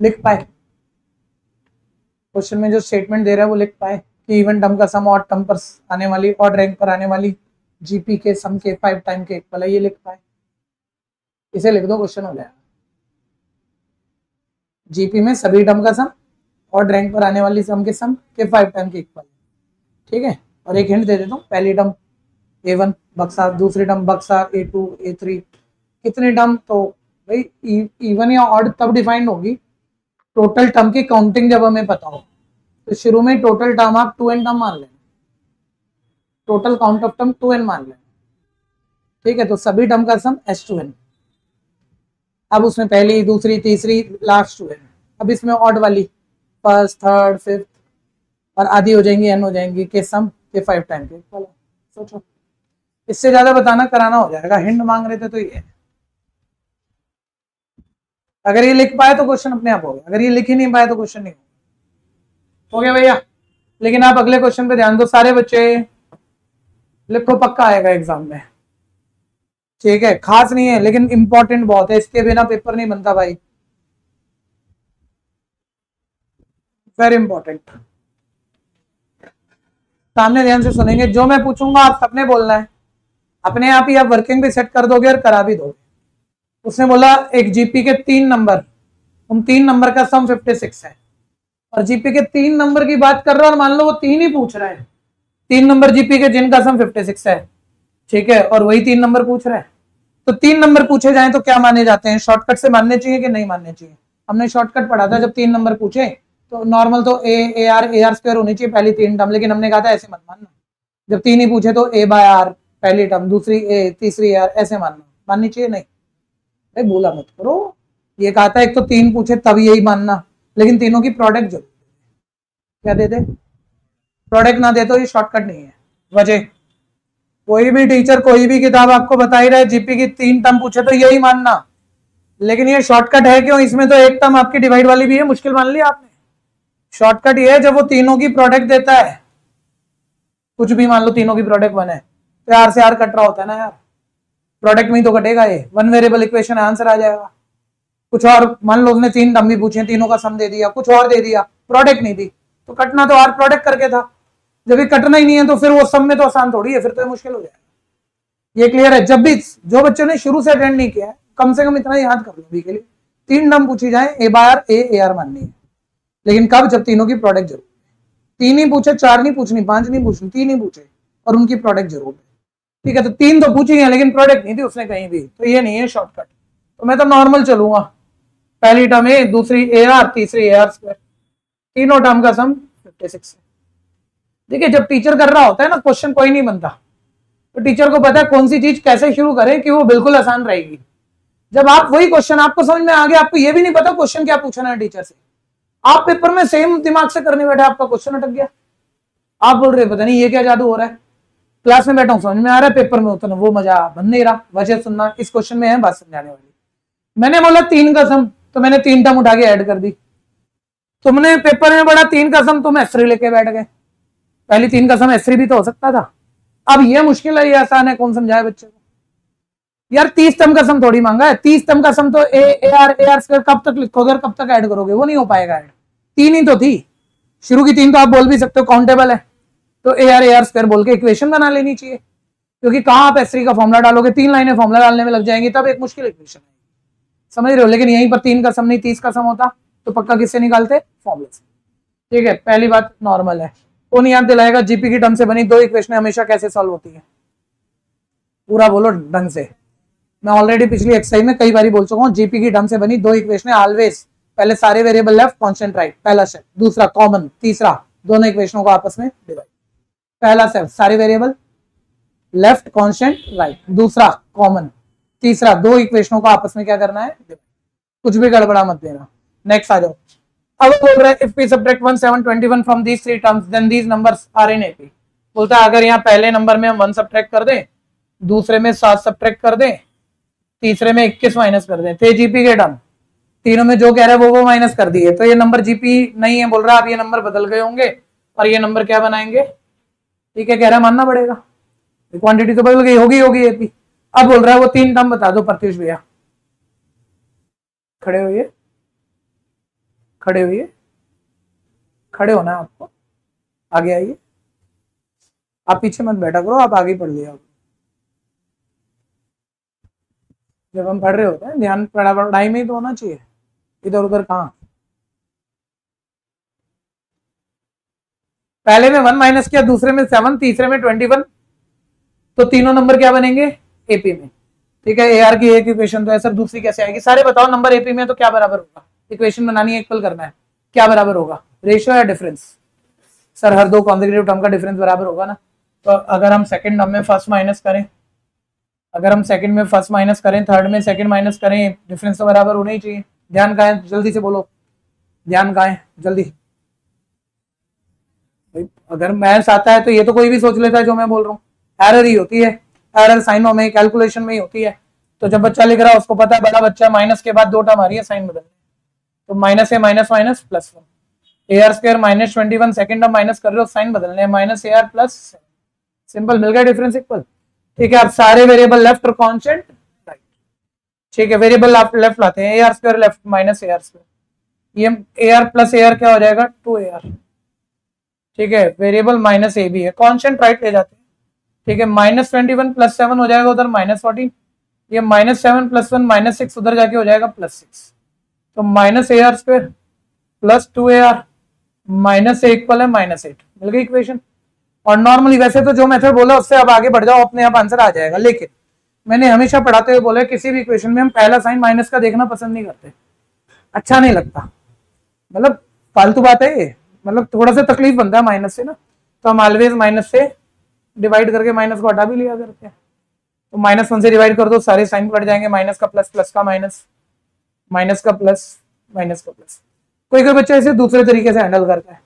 लिख पाए क्वेश्चन में जो स्टेटमेंट दे रहा है वो लिख पाए कि इवन टर्म का सम ऑड टर्म पर आने वाली, ऑड रैंक पर आने वाली जीपी के सम के 5 टाइम के इक्वल है, ये लिख पाए। इसे लिख दो, क्वेश्चन हो जाएगा। जीपी में सभी टर्म का सम ऑड रैंक पर आने वाली सम के सम के 5 टाइम के इक्वल, ठीक है। और एक हिंट दे देता हूँ, पहली टर्म A1 बक्सा, दूसरी टर्म बक्सा A2 A3, कितनी टर्म? तो भाई इवन या ऑड तब डिफाइंड होगी टोटल टर्म की काउंटिंग जब हमें पता हो। तो शुरू में टोटल टर्म आप 2n टर्म मान लें, total count of term 2n मान लें, ठीक है। तो सभी टर्म का सम S2n। अब उसमें पहली दूसरी तीसरी लास्ट 2n। अब इसमें ऑड वाली फर्स्ट थर्ड फिफ्थ और आधी हो जाएंगी, n हो जाएंगी के सम के 5 टाइम के इक्वल। सोचो, इससे ज्यादा बताना कराना हो जाएगा। हिंट मांग रहे थे तो ये, अगर ये लिख पाए तो क्वेश्चन अपने आप हो गया, अगर ये लिख ही नहीं पाए तो क्वेश्चन नहीं हो गया भैया। लेकिन आप अगले क्वेश्चन पे ध्यान दो सारे बच्चे, लिखो, पक्का आएगा एग्जाम में, ठीक है। खास नहीं है लेकिन इंपॉर्टेंट बहुत है, इसके बिना पेपर नहीं बनता भाई, वेरी इंपॉर्टेंट। सामने ध्यान से सुनेंगे, जो मैं पूछूंगा आप सबने बोलना है, अपने आप ही आप वर्किंग भी सेट कर दोगे और करा भी दोगे। उसने बोला एक जीपी के 3 नंबर, उन 3 नंबर का सम 56 है, और जीपी के 3 नंबर की बात कर रहा है, और मान लो वो 3 ही पूछ रहा है, 3 नंबर जीपी के जिनका सम 56 है, ठीक है, और वही 3 नंबर पूछ रहा है। तो 3 नंबर पूछे जाए तो क्या माने जाते हैं? शॉर्टकट से मानने चाहिए कि नहीं मानने चाहिए? हमने शॉर्टकट पढ़ा था, जब 3 नंबर पूछे तो नॉर्मल तो ए आर स्क्वायर होनी चाहिए पहली 3 टर्म, लेकिन हमने कहा था ऐसे मत मानना। जब 3 ही पूछे तो A बाय आर पहली टर्म, दूसरी ए, तीसरी आर, ऐसे मानना, माननी चाहिए नहीं? भाई बोला मत करो, ये कहा था एक तो 3 पूछे तब यही मानना, लेकिन तीनों की प्रोडक्ट जरूर क्या दे दे, प्रोडक्ट ना दे तो ये शॉर्टकट नहीं है। वजह, कोई भी टीचर कोई भी किताब आपको बता ही रहा है जीपी की 3 टर्म पूछे तो यही मानना, लेकिन ये शॉर्टकट है क्यों? इसमें तो एक टर्म आपकी डिवाइड वाली भी है, मुश्किल मान लिया आपने। शॉर्टकट ये है जब वो तीनों की प्रोडक्ट देता है, कुछ भी मान लो तीनों की प्रोडक्ट बने तो आर से आर कट रहा होता है ना यार, प्रोडक्ट में तो कटेगा, ये 1 वेरिएबल इक्वेशन आंसर आ जाएगा। कुछ और मान लो उसने 3 टर्म भी पूछे, तीनों का सम दे दिया, कुछ और दे दिया, प्रोडक्ट नहीं दी, तो कटना तो आर प्रोडक्ट करके था। जब ये कटना ही नहीं है तो फिर वो सम में तो आसान थोड़ी है, फिर तो ये मुश्किल हो जाएगा। ये क्लियर है? जब भी जो बच्चों ने शुरू से अटेंड नहीं किया है कम से कम इतना याद कर लो अभी के लिए, 3 टर्म पूछी जाए, ए बार ए आर माननी है, लेकिन कब? जब तीनों की प्रोडक्ट जरूर, 3 ही पूछे, 4 नहीं पूछनी, 5 नहीं पूछनी, 3 ही पूछे और उनकी प्रोडक्ट जरूर है। ठीक है, तो 3 तो पूछी है लेकिन प्रोडक्ट नहीं थी उसने कहीं भी, तो ये नहीं है शॉर्टकट। तो मैं तो नॉर्मल चलूंगा, पहली टर्म ए, दूसरी ए आर, तीसरी ए आर स्क्वायर, तीनों टर्म का सम 56 है। देखिए जब टीचर कर रहा होता है ना क्वेश्चन, कोई नहीं बनता, तो टीचर को पता है कौन सी चीज कैसे शुरू करें कि वो बिल्कुल आसान रहेगी। जब आप वही क्वेश्चन आपको समझ में आ गया, आपको ये भी नहीं पता क्वेश्चन क्या पूछना है टीचर से, आप पेपर में सेम दिमाग से करने बैठे, आपका क्वेश्चन अटक गया, आप बोल रहे पता नहीं ये क्या जादू हो रहा है, क्लास में बैठा हूं समझ में आ रहा है, पेपर में उतना वो मजा बन नहीं रहा, वजह सुनना इस क्वेश्चन में है बात समझाने वाली। मैंने बोला 3 का सम, तो मैंने 3 टर्म उठा के ऐड कर दी, तुमने पेपर में पढ़ा 3 का सम, तुम S3 लेके बैठ गए, पहली 3 का सम S3 भी तो हो सकता था। अब ये मुश्किल है ये आसान है, कौन समझाए बच्चे को? यार 30 टर्म का सम थोड़ी मांगा है, 30 टर्म का सम तो ए आर स्क्वायर कब तक लिखोगे और कब तक ऐड करोगे, वो नहीं हो पाएगा ऐड, 3 ही तो थी, शुरू की 3 तो आप बोल भी सकते हो काउंटेबल है, तो ए आर स्क्वायर बोल के इक्वेशन बना लेनी चाहिए, क्योंकि कहां आप S3 का फॉर्मुला डालोगे, 3 लाइनें फॉर्मुला डालने में लग जाएंगी, तब एक मुश्किल इक्वेशन है, समझ रहे हो? लेकिन यहीं पर 3 का सम नहीं 30 का सम होता तो पक्का किससे निकालते? फॉर्मूले से। ठीक है, पहली बात नॉर्मल है। कौन याद दिलाएगा जीपी की टर्म से बनी 2 इक्वेशन हमेशा कैसे सॉल्व होती है? पूरा बोलो ढंग से, मैं ऑलरेडी पिछली एक्सरसाइज में कई बार बोल चुका हूं, जीपी की टर्म से बनी 2 इक्वेशन ऑलवेज, पहले सारे वेरिएबल लेफ्ट कांस्टेंट राइट, पहला स्टेप, दूसरा कॉमन, तीसरा दोनों इक्वेशनों को आपस में डिवाइड, पहला स्टेप सारे वेरिएबल लेफ्ट कांस्टेंट राइट, दूसरा कॉमन, तीसरा 2 इक्वेशनों को आपस में क्या करना है? कुछ भी गड़बड़ा मत देना। नेक्स्ट आ जाओ, अब बोल रहा है if we subtract 1 7 21 from these 3 terms then these numbers are in AP. बोलता है अगर यहाँ पहले नंबर में हम 1 सब्ट्रैक्ट कर दें, दूसरे में 7 सब्ट्रैक्ट कर दें, तीसरे में 21 माइनस कर दें, तो जीपी के टर्म तीनों में जो कह रहा है वो माइनस कर दिए, तो ये नंबर जीपी नहीं है, बोल रहा है अब ये नंबर बदल गए होंगे और ये नंबर क्या बनाएंगे? ठीक है, कह रहा है मानना पड़ेगा, क्वांटिटी तो बदल गई होगी एपी। अब बोल रहा है वो 3 टर्म बता दो प्रत्युष भैया, खड़े होइए, खड़े होइए, खड़े होना है आपको, आगे आइए, आप पीछे मत बैठा करो, आप आगे पढ़ लिया। जब हम पढ़ रहे होते हैं ध्यान पढ़ाई में ही तो होना चाहिए, इधर उधर कहां। पहले में 1 माइनस किया, दूसरे में 7, तीसरे में 21, तो तीनों नंबर क्या बनेंगे? एपी में। ठीक है, एआर की एक इक्वेशन तो है सर, दूसरी कैसे आएगी? सारे बताओ नंबर एपी में तो क्या बराबर होगा? इक्वेशन बनानी है, इक्वल करना है, क्या बराबर होगा? रेशियो या डिफरेंस? सर हर 2 कॉन्सेक्यूटिव टर्म का डिफरेंस बराबर होगा ना, तो अगर हम सेकंड टर्म में फर्स्ट माइनस करें, अगर हम सेकंड में फर्स्ट माइनस करें, थर्ड में सेकंड माइनस करें, डिफरेंस तो बराबर होना ही चाहिए। ध्यान कहाँ है? जल्दी से बोलो, ध्यान कहाँ है? जल्दी। अगर मैथ्स आता है तो ये तो कोई भी सोच लेता है जो मैं बोल रहा हूँ, एरर ही होती है, एरर साइनों में, कैलकुलेशन में ही होती है। तो जब बच्चा लिख रहा है उसको पता है बड़ा बच्चा माइनस के बाद 2 टर्म आ रही है साइन बदलने, तो माइनस है minus minus plus 1, A R square minus 21 second term minus कर रहे हो साइन बदलने, minus A R plus, simple, मिल गया डिफरेंस इक्वल। ठीक है, अब सारे वेरिएबल लेफ्ट और कांस्टेंट राइट। ठीक है, वेरिएबल लेफ्ट लाते हैं, A R square left minus A R square, ये A R plus A R क्या हो जाएगा? 2AR। ठीक है, वेरिएबल माइनस ए भी है, कांस्टेंट राइट ले जाते हैं। ठीक है, माइनस 21 प्लस 7 हो जाएगा उधर माइनस 14, ये माइनस 7 प्लस 1 माइनस 6 उधर जाके हो जाएगा प्लस 6, तो minus A R square plus 2AR minus A equal है माइनस 8, मिल गई इक्वेशन। और नॉर्मली वैसे तो जो मेथड बोला उससे अब आगे बढ़ जाओ, अपने आप आंसर आ जाएगा, लेकिन मैंने हमेशा पढ़ाते हुए बोला किसी भी इक्वेशन में हम पहला साइन माइनस का देखना पसंद नहीं करते, अच्छा नहीं लगता, मतलब फालतू बात है ये, मतलब थोड़ा सा तकलीफ बनता है माइनस से ना, तो हम ऑलवेज माइनस से डिवाइड करके माइनस को हटा भी लिया करते हैं। तो -1 से डिवाइड कर दो, सारे साइन कट जाएंगे, माइनस का प्लस, प्लस का माइनस, माइनस का प्लस, माइनस का प्लस। कोई कोई बच्चा इसे दूसरे तरीके से हैंडल करता है,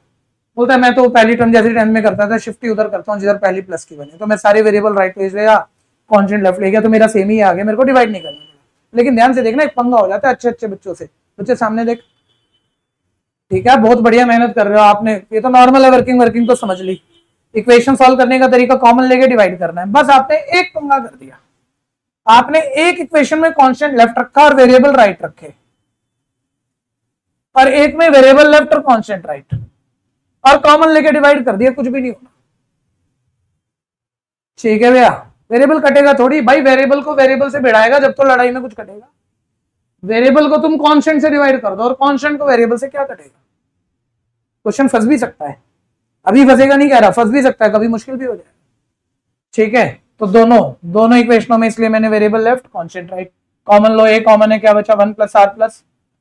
बोलता है मैं तो पहली टर्म जैसे 10 में करता था शिफ्ट ही उधर करता हूँ जिधर पहली प्लस की बने, तो मैं सारे वेरिएबल राइट पेज ले गया, कांस्टेंट लेफ्ट ले गया, तो मेरा सेम ही आ गया, मेरे को डिवाइड नहीं करना। लेकिन ध्यान से देखना, एक पंगा हो जाता है अच्छे अच्छे बच्चों से, बच्चे सामने देख, ठीक है बहुत बढ़िया मेहनत कर रहे हो आपने, ये तो नॉर्मल है, वर्किंग तो समझ ली, इक्वेशन सॉल्व करने का तरीका कॉमन लेके डिवाइड करना है, बस आपने एक पंगा कर दिया, आपने एक इक्वेशन में कांस्टेंट लेफ्ट रखा और वेरिएबल राइट रखे, और एक में वेरिएबल लेफ्ट और कांस्टेंट राइट, और कॉमन लेके डिवाइड कर दिया, कुछ भी नहीं होना। ठीक है भैया, वेरिएबल कटेगा थोड़ी भाई, वेरिएबल को वेरिएबल से भिड़ाएगा जब तो लड़ाई में कुछ कटेगा। वेरिएबल को तुम कांस्टेंट से डिवाइड कर दो और कांस्टेंट को वेरिएबल से क्या कटेगा। क्वेश्चन फंस भी सकता है, अभी फंसेगा नहीं कह रहा, फंस भी सकता है, कभी मुश्किल भी हो जाएगा। ठीक है, तो दोनों इक्वेशनों में इसलिए मैंने variable left, constant right. Common लो, ए कॉमन है, क्या बचा 1 +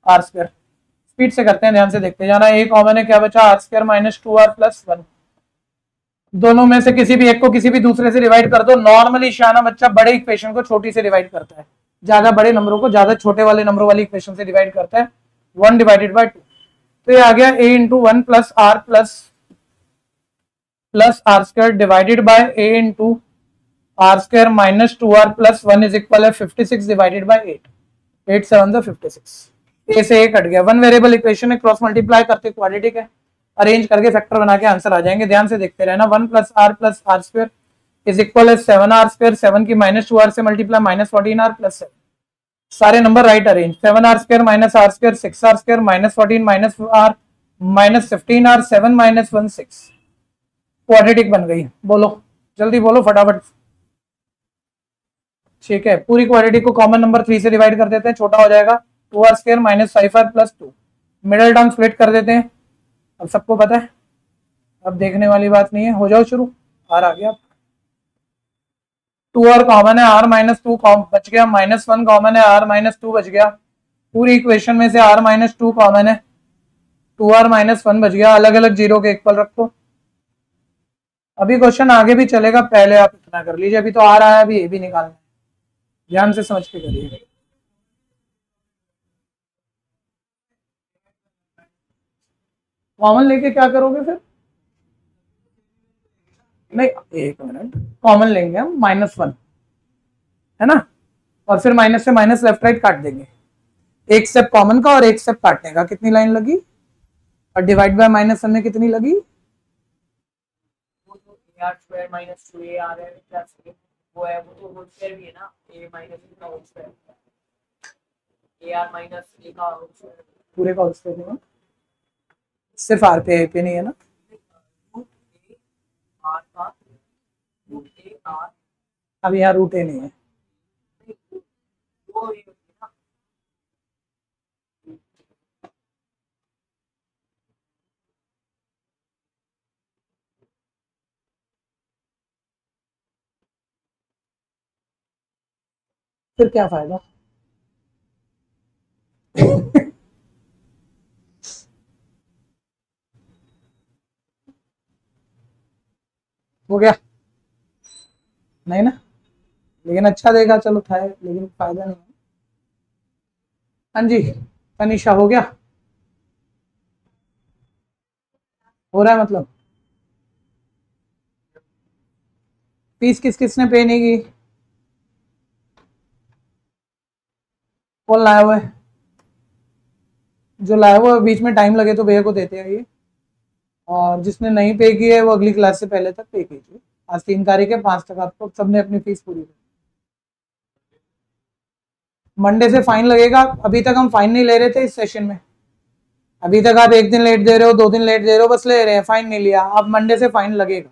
r स्क्वायर। स्पीड से करते हैं, ध्यान से देखते जाना। ए कॉमन है, क्या बचा r स्क्वायर माइनस 2r + 1। दोनों में से किसी भी एक को किसी भी दूसरे से डिवाइड कर दो। नॉर्मली शाना बच्चा बड़े इक्वेशन को छोटी से डिवाइड करता है, ज्यादा बड़े नंबरों को ज्यादा छोटे वाले नंबरों वाली इक्वेशन से डिवाइड करता है। 1 / 2, तो ये आ गया a × 1 + r plus r square divided by a × r square minus 2r + 1 is equal है 56 डिवाइडेड बाय 8। 8 7 56, ए से ए कट गया। वन वेरिएबल इक्वेशन है, क्रॉस मल्टीप्लाई करते क्वाड्रेटिक है, अरेंज करके फैक्टर बना के आंसर आ जाएंगे। ध्यान से देखते रहना। 1 + r स्क्वायर इज इक्वल है 7r स्क्वायर, 7 की माइनस 2r से मल्टीप्लाई माइनस 14r + 7। सारे number right arrange. 7r square minus r square 6r square minus 14 minus r minus 15r 7 - 1 6। Quadratic बन गई। बोलो जल्दी बोलो फटाफट। ठीक है, पूरी क्वाड्रेटिक को कॉमन नंबर 3 से डिवाइड कर देते हैं, छोटा हो जाएगा 2r square minus 5r + 2। Middle term split कर देते हैं। अब सबको पता है, अब देखने वाली बात नहीं है, हो जाओ शुरू। r आ गया, 2r कॉमन है, r - 2 बच गया, -1 कॉमन है, r - 2 बच गया। पूरी इक्वेशन में से r - 2 कॉमन है, 2r - 1 बच गया। अलग अलग जीरो के इक्वल रखो। अभी क्वेश्चन आगे भी चलेगा, पहले आप इतना कर लीजिए। अभी तो आ रहा है, अभी ये भी निकालना है, ध्यान से समझ के करिए। कॉमन लेके क्या करोगे फिर? नहीं, एक मिनट, कॉमन लेंगे हम -1, है ना, और फिर माइनस से माइनस लेफ्ट राइट काट देंगे। एक स्टेप कॉमन का और एक स्टेप काटने का। कितनी लाइन लगी? और डिवाइड बाय -1 में कितनी लगी? r स्क्वायर माइनस 2ar है प्लस वो है, वो तो होल स्क्वायर भी है ना, a माइनस b का whole square, ar minus a का होल स्क्वायर, पूरे का होल स्क्वायर है, सिर्फ r पे, a पे नहीं है ना। r का √a r, अब यहाँ √a नहीं है, वो ये ना फिर क्या फायदा? हो गया नहीं ना, लेकिन अच्छा देगा, चलो था, लेकिन फायदा नहीं है। हाँ जी तनिषा, हो गया? हो रहा है मतलब? फीस किस किसने पे नहीं की? कौन लाया हुआ है? जो लाया हुआ है बीच में टाइम लगे तो भैया को देते हैं ये, और जिसने नहीं पे की है वो अगली क्लास से पहले तक पे कीजिए। आज 3 तारीख है, 5 तक आपको सबने अपनी फीस पूरी कर। मंडे से फाइन लगेगा। अभी तक हम फाइन नहीं ले रहे थे इस सेशन में, अभी तक आप 1 दिन लेट दे रहे हो, 2 दिन लेट दे रहे हो, बस ले रहे हैं, फाइन नहीं लिया। अब मंडे से फाइन लगेगा।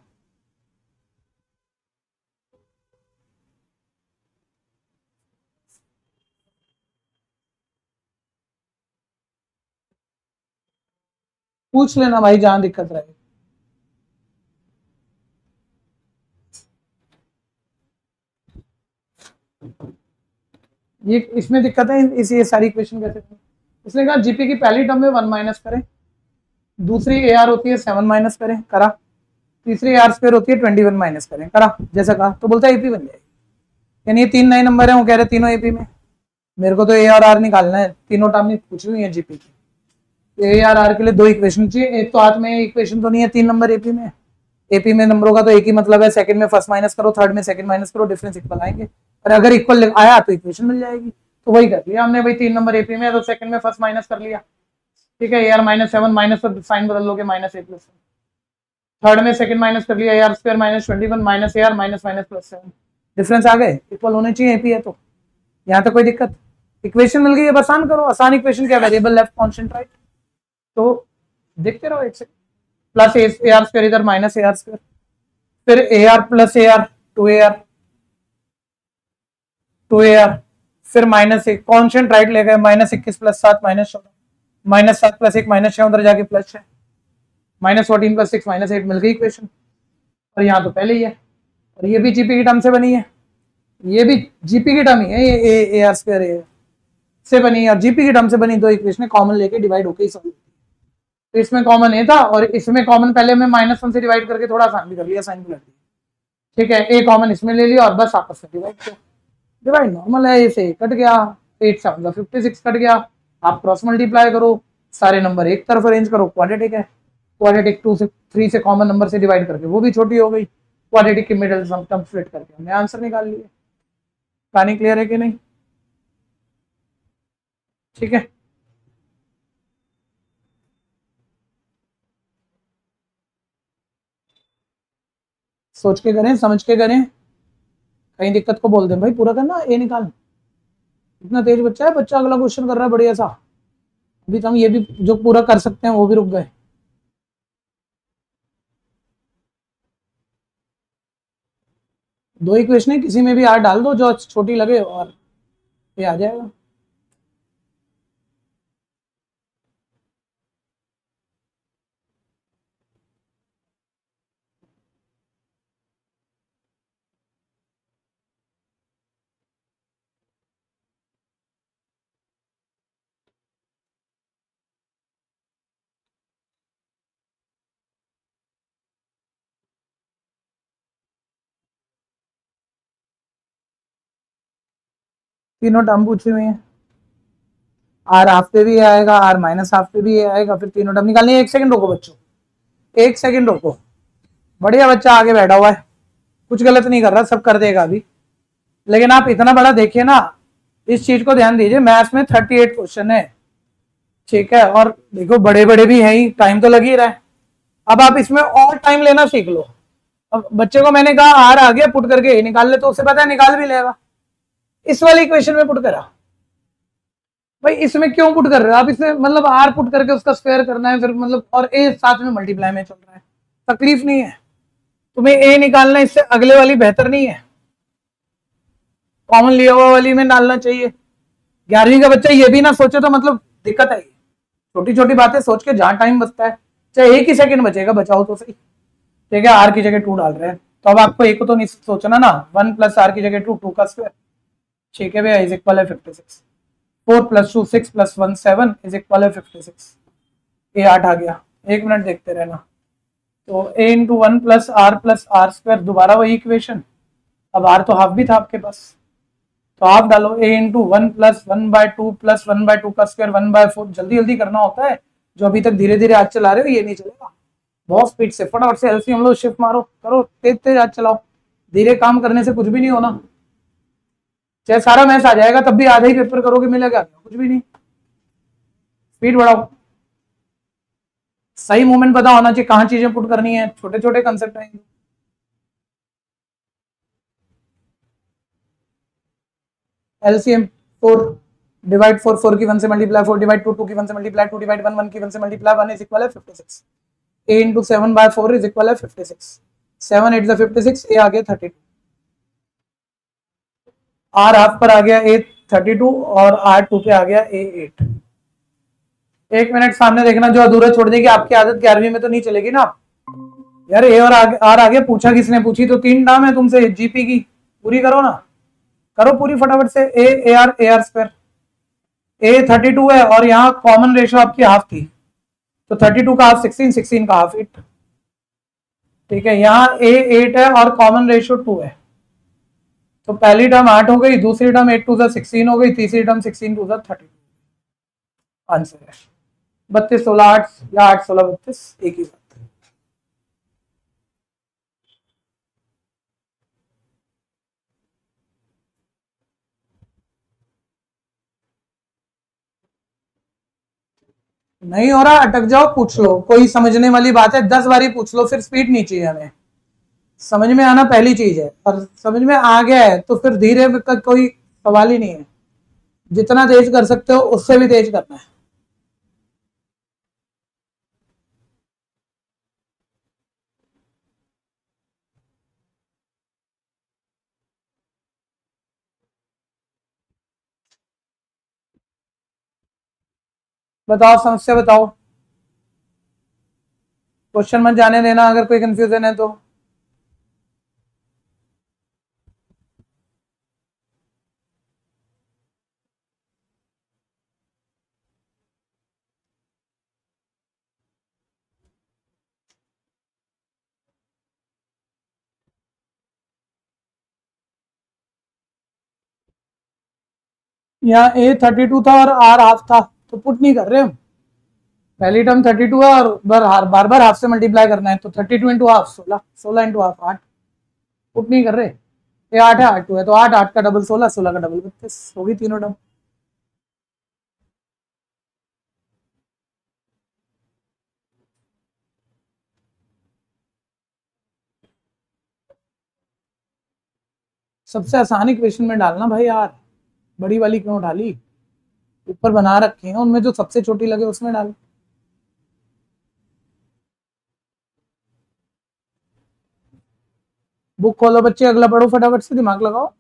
पूछ लेना भाई जहां दिक्कत रहे। ये इसमें दिक्कत है, इस ये सारी क्वेश्चन कैसे? इसने कहा जीपी की पहली टर्म में 1 माइनस करें, दूसरी ए आर होती है 7 माइनस करें, करा। तीसरी आर स्क्वायर होती है 21 माइनस करें, करा जैसा कहा। तो बोलता है एपी बन जाएगी। यानी ये 3 नए नंबर है, वो कह रहे तीनों एपी में। मेरे को तो ए और आर निकालना है, तीनों टर्म नहीं पूछ हुई है जीपी की। ए और आर के लिए 2 इक्वेशन चाहिए, एक तो हाथ में इक्वेशन तो नहीं है, 3 नंबर एपी में। एपी में नंबरों का तो एक ही मतलब है, सेकंड में फर्स्ट माइनस करो, थर्ड में सेकंड माइनस करो, डिफरेंस इक्वल आएंगे। और अगर इक्वल आया तो इक्वेशन मिल जाएगी। तो वही कर लिया हमने भाई, 3 नंबर एपी में है तो सेकंड में फर्स्ट माइनस कर लिया। ठीक है, ए आर -7 माइनस पर साइन बदल लोगे -a+। थर्ड में सेकंड माइनस कर लिया, A R square -21 minus A R minus +7। Difference आ गए, इक्वल होने चाहिए एपी है तो। यहाँ तक कोई दिक्कत? इक्वेशन मिल गई, अब आसान करो। आसान इक्वेशन क्या? Variable left constant right. तो देखते रहो एक second. Plus A R square इधर माइनस ए आर स्क्वायर, फिर ए R plus A are 2 AR, 2AR, फिर -1 कॉन्स्टेंट राइट ले गए, -21 + 7 -14, -7 + 1 -6 उधर जाके +6, -14 + 6 -8 मिल गई इक्वेशन। और यहाँ तो पहले ही है, और ये भी जीपी की टर्म से बनी है, ये भी जीपी की टर्म ही है, ये AR स्क्वायर से बनी है और जीपी की टर्म से बनी, दो इक्वेशन कॉमन लेके डिवाइड होकर ही सॉल्व। तो इसमें कॉमन ए था और इसमें कॉमन पहले मैं -1 से डिवाइड करके थोड़ा आसान भी कर लिया, साइन भी कर दिया, ठीक है। ए कॉमन इसमें ले लिया और बस आपस में डिवाइड किया, डिवाइड नॉर्मल है, इसे कट गया, 8 7 56 कट गया, आप क्रॉस मल्टीप्लाई करो, सारे नंबर एक तरफ अरेंज करो, क्वाड्रेटिक है, क्वाड्रेटिक 2 से 3 से कॉमन नंबर से डिवाइड करके वो भी छोटी हो गई, क्वाड्रेटिक की मिडिल सम टर्म स्प्लिट करके हमने आंसर निकाल लिया। कहानी क्लियर है कि नहीं? ठीक है, सोच के करें, समझ के करें, कहीं दिक्कत को बोल दें भाई पूरा करना, ए निकाल। इतना तेज बच्चा है, बच्चा अगला क्वेश्चन कर रहा है बढ़िया सा, अभी तो हम ये भी जो पूरा कर सकते हैं वो भी रुक गए। दो इक्वेशन है, किसी में भी आर डाल दो जो छोटी लगे और ये आ जाएगा। तीनों टर्म पूछी हुई है, आर हाफ पे भी आएगा, आर माइनस हाफ पे भी आएगा, फिर तीनों टर्म निकालनी है। 1 सेकंड रोको बच्चों, 1 सेकंड रोको, बढ़िया बच्चा आगे बैठा हुआ है, कुछ गलत नहीं कर रहा, सब कर देगा अभी, लेकिन आप इतना बड़ा देखिए ना, इस चीज को ध्यान दीजिए, मैथ्स में 38 क्वेश्चन है, ठीक है, और देखो बड़े बड़े भी हैं ही, टाइम तो लग ही रहा है। अब आप इसमें और टाइम लेना सीख लो। अब बच्चे को मैंने कहा आर आ गया, पुट करके ए निकाल ले, तो उसे पता है निकाल भी लेगा। इस वाली इक्वेशन में पुट करा, भाई इसमें क्यों पुट कर रहे हो आप, इसमें मतलब आर पुट करके उसका स्क्वायर करना है, फिर मतलब और ए साथ में मल्टीप्लाई में चल रहा है, तकलीफ नहीं है तुम्हें ए निकालना, इससे अगले वाली बेहतर नहीं है, कॉमन लिया हुआ वाली में डालना चाहिए। 11वीं का बच्चा ये भी ना सोचे तो मतलब दिक्कत है, छोटी छोटी बातें सोच के जहां टाइम बचता है, चाहे एक ही सेकंड बचेगा बचाओ तो सही, ठीक है। आर की जगह 2 डाल रहे हैं तो अब आपको एक को तो नहीं सोचना ना, 1 + आर की जगह 2, 2 का स्क्वायर, ठीक है भैया, इज इक्वल है 56, 4 + 2 6 + 1 7 इज इक्वल है 56, ये 8 आ गया। 1 मिनट देखते रहना, तो a इंटू 1 + r स्क्वायर, दोबारा वही इक्वेशन, अब r तो हाफ भी था आपके पास, तो आप डालो a इंटू 1 + 1/2 + 1/2 का स्क्वायर 1/4, जल्दी जल्दी करना होता है, जो अभी तक धीरे धीरे आज चला रहे हो ये नहीं चलेगा, बहुत स्पीड से फटाफट से एलसीएम लो, शिफ्ट मारो, करो तेज तेज आज चलाओ, धीरे काम करने से कुछ भी नहीं होना, चाहे सारा मैथ्स आ जाएगा तब भी आधा ही पेपर करोगे, मिलेगा कुछ भी नहीं, स्पीड बढ़ाओ, सही मूवमेंट पता होना चाहिए, कहाँ चीजें पुट करनी है, छोटे छोटे कंसेप्ट आएंगे। एलसीएम 4 डिवाइड 4, 4 की 1 से मल्टीप्लाई, 4 डिवाइड 2, 2 की 1 से मल्टीप्लाई, 2 डिवाइड 1, 1 की 1 से मल्टीप्लाई, 1 इज इक्वल है 56, a इंटू 7/4 इज इक्वल है 56, 7 8 56, a आ गया 32, r हाफ पर आ गया a 32 और r 2 पे आ गया a 8। 1 मिनट सामने देखना, जो अधूरा छोड़ देगी आपकी आदत 11वीं में तो नहीं चलेगी ना यार। ए और आर आ गया, पूछा किसने, पूछी तो 3 नाम है तुमसे जीपी की, पूरी करो ना, करो पूरी फटाफट से, ए आर स्क्वायर, ए 32 है और यहाँ कॉमन रेशो आपकी हाफ थी, तो 32 का हाफ 16, 16 का हाफ 8, ठीक है। यहाँ ए 8 है और कॉमन रेशो 2 है, तो पहली टर्म 8 हो गई, दूसरी टर्म 8 2 16 हो गई, तीसरी टर्म 16 2 32, आंसर है 32 16 8 या 8 16 32, एक ही बात। नहीं हो रहा अटक जाओ, पूछ लो, कोई समझने वाली बात है 10 बारी पूछ लो, फिर स्पीड नहीं चाहिए हमें, समझ में आना पहली चीज है, और समझ में आ गया है तो फिर धीरे का कोई सवाल ही नहीं है, जितना तेज कर सकते हो उससे भी तेज करना है। बताओ, समस्या बताओ, क्वेश्चन मत जाने देना अगर कोई कंफ्यूजन है तो। यहाँ A32 था और R हाफ था, तो पुट नहीं कर रहे हम। पहली टर्म 32 है और बार बार हाफ से मल्टीप्लाई करना है, तो 32 into half 16, 16 into half 8। Put नहीं कर रहे, ये 8 है 8 2 है, तो 8 8 का डबल 16, 16 का डबल 32, होगी तीनों टर्म। सबसे आसान इक्वेशन में डालना भाई यार, बड़ी वाली क्यों डाली, ऊपर बना रखी है, उनमें जो सबसे छोटी लगे उसमें डालो। बुक खोलो बच्चे, अगला पढ़ो, फटाफट से दिमाग लगाओ।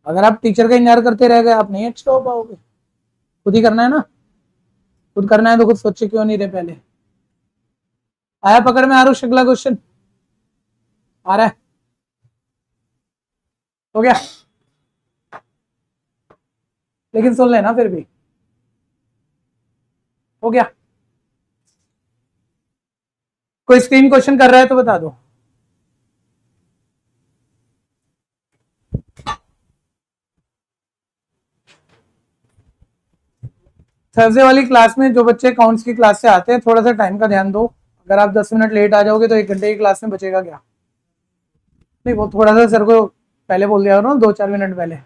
अगर आप टीचर का इंतजार करते रह गए आप नहीं अच्छे हो पाओगे। खुद ही करना है ना, खुद करना है तो खुद सोचे क्यों नहीं रहे पहले। आया पकड़ में आरुष अगला क्वेश्चन आ रहा है, हो गया, लेकिन सुन लेना फिर भी, हो गया। कोई स्क्रीन क्वेश्चन कर रहा है तो बता दो। थर्सडे वाली क्लास में जो बच्चे अकाउंट्स की क्लास से आते हैं थोड़ा सा टाइम का ध्यान दो। अगर आप 10 मिनट लेट आ जाओगे तो 1 घंटे की क्लास में बचेगा क्या? नहीं, वो थोड़ा सा सर को पहले बोल दिया करो ना, 2-4 मिनट पहले,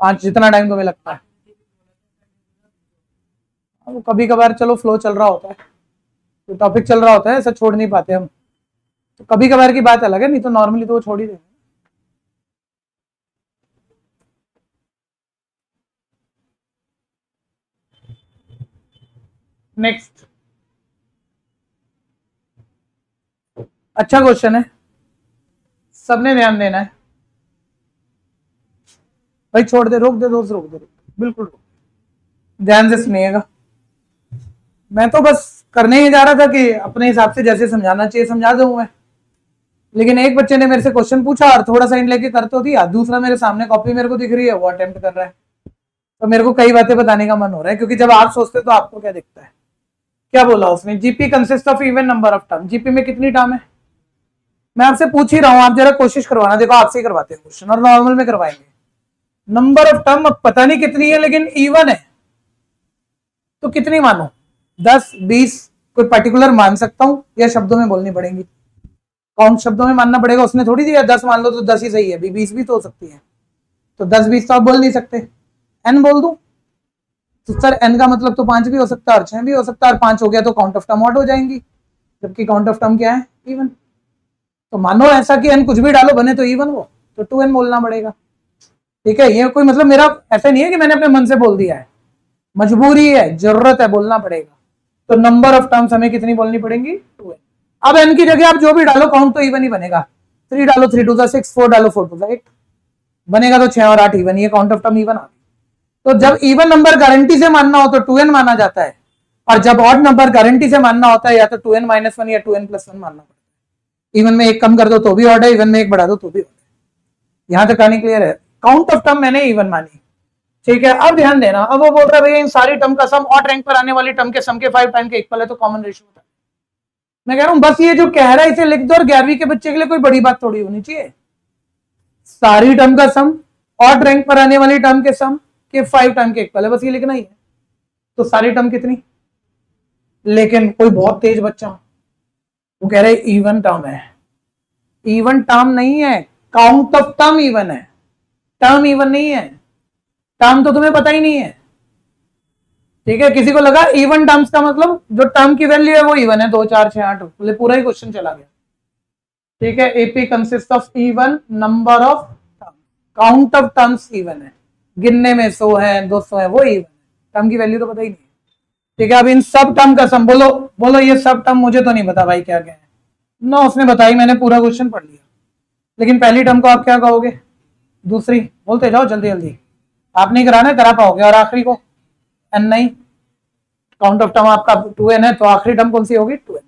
5 जितना टाइम तुम्हें लगता है। वो कभी कभार चलो फ्लो चल रहा होता है, तो टॉपिक चल रहा होता है, ऐसा छोड़ नहीं पाते हम, तो कभी कभार की बात अलग है, नहीं तो नॉर्मली तो वो छोड़ ही देंगे। नेक्स्ट, अच्छा क्वेश्चन है, सबने ध्यान देना है भाई। छोड़ दे, रोक दे दोस्त, रोक दे, बिल्कुल रोक, ध्यान से सुनिएगा। मैं तो बस करने ही जा रहा था कि अपने हिसाब से जैसे समझाना चाहिए समझा दूं मैं, लेकिन एक बच्चे ने मेरे से क्वेश्चन पूछा और थोड़ा सा इन लेके कर तो दिया, दूसरा मेरे सामने कॉपी मेरे को दिख रही है, वो अटेम्प्ट कर रहा है, तो मेरे को कई बातें बताने का मन हो रहा है, क्योंकि जब आप सोचते तो आपको क्या दिखता है। क्या बोला उसने, GP consist of even number of term. GP में कितनी टर्म है? मैं आपसे पूछ ही रहा हूं, आप जरा कोशिश करवाना, देखो आपसे ही करवाते हैं क्वेश्चन और नॉर्मल में करवाएंगे। नंबर ऑफ टर्म अब पता नहीं कितनी है, लेकिन इवन है, तो कितनी मानो, 10 20 कोई पर्टिकुलर मान सकता हूं या शब्दों में बोलनी पड़ेंगी? काउंट शब्दों में मानना पड़ेगा, उसने थोड़ी दिया 10 मान लो तो 10 ही सही है, 20 भी तो हो सकती है, तो 10 20 तो आप बोल नहीं सकते। एन बोल दूं तो सर एन का मतलब तो 5 भी हो सकता है और 6 भी हो सकता है, और 5 हो गया तो काउंट ऑफ टर्म ऑड हो जाएंगी, जबकि काउंट ऑफ टर्म क्या है, इवन। तो मानो ऐसा कि एन कुछ भी डालो बने तो इवन, वो तो 2n बोलना पड़ेगा। ठीक है, ये कोई मतलब मेरा ऐसा नहीं है कि मैंने अपने मन से बोल दिया है, मजबूरी है, जरूरत है, बोलना पड़ेगा। तो नंबर ऑफ टर्म्स हमें कितनी बोलनी पड़ेंगी, 2n। अब n की जगह आप जो भी डालो काउंट तो इवन ही बनेगा। 3 डालो 3 2 6, 4 डालो 4 2 8 बनेगा, तो 6 और 8 इवन, ये काउंट ऑफ टर्म इवन आ गई। तो जब इवन नंबर गारंटी से मानना हो तो 2n माना जाता है, और जब ऑड नंबर गारंटी से मानना होता है या तो 2n - 1 या 2n + 1 मानना पड़ता है। इवन में एक कम कर दो तो भी ऑड है, इवन में एक बढ़ा दो तो भी ऑड है। यहां तक कहानी क्लियर है? काउंट ऑफ टर्म मैंने इवन मानी, ठीक है। अब ध्यान देना, अब वो बोल रहा है भैया इन सारी टर्म का सम ऑड रैंक पर आने वाली टर्म के सम के 5 टाइम के इक्वल है, तो कॉमन रेशियो होता है। मैं कह रहा हूं बस ये जो कह रहा है इसे लिख दो, और 11वीं के बच्चे के लिए कोई बड़ी बात थोड़ी होनी चाहिए। सारी टर्म का सम ऑड रैंक पर आने वाली टर्म के सम के 5 टाइम के इक्वल है, बस ये लिखना ही है। तो सारी टर्म कितनी, लेकिन कोई बहुत तेज बच्चा वो कह रहे इवन टर्म है। इवन टर्म नहीं है, काउंट ऑफ टर्म इवन है, टर्म इवन नहीं है। टर्म तो तुम्हें पता ही नहीं है, ठीक है। किसी को लगा इवन टर्म्स का मतलब जो टर्म की वैल्यू है वो इवन है, 2 4 6 8, बोले पूरा ही क्वेश्चन चला गया। ठीक है, AP consist of even number of term, count of terms even है, गिनने में 100 है 200 है, वो इवन है, टर्म की वैल्यू तो पता ही नहीं है। ठीक है, अब इन सब टर्म का सम बोलो, बोलो ये सब टर्म मुझे तो नहीं पता भाई क्या क्या है ना, उसने बताई, मैंने पूरा क्वेश्चन पढ़ लिया, लेकिन पहली टर्म को आप क्या कहोगे, दूसरी बोलते जाओ जल्दी जल्दी, आप नहीं कराना करा पाओगे, और आखिरी को एन नहीं, काउंट ऑफ टर्म आपका 2n है, तो आखिरी टर्म कौन सी होगी 2n।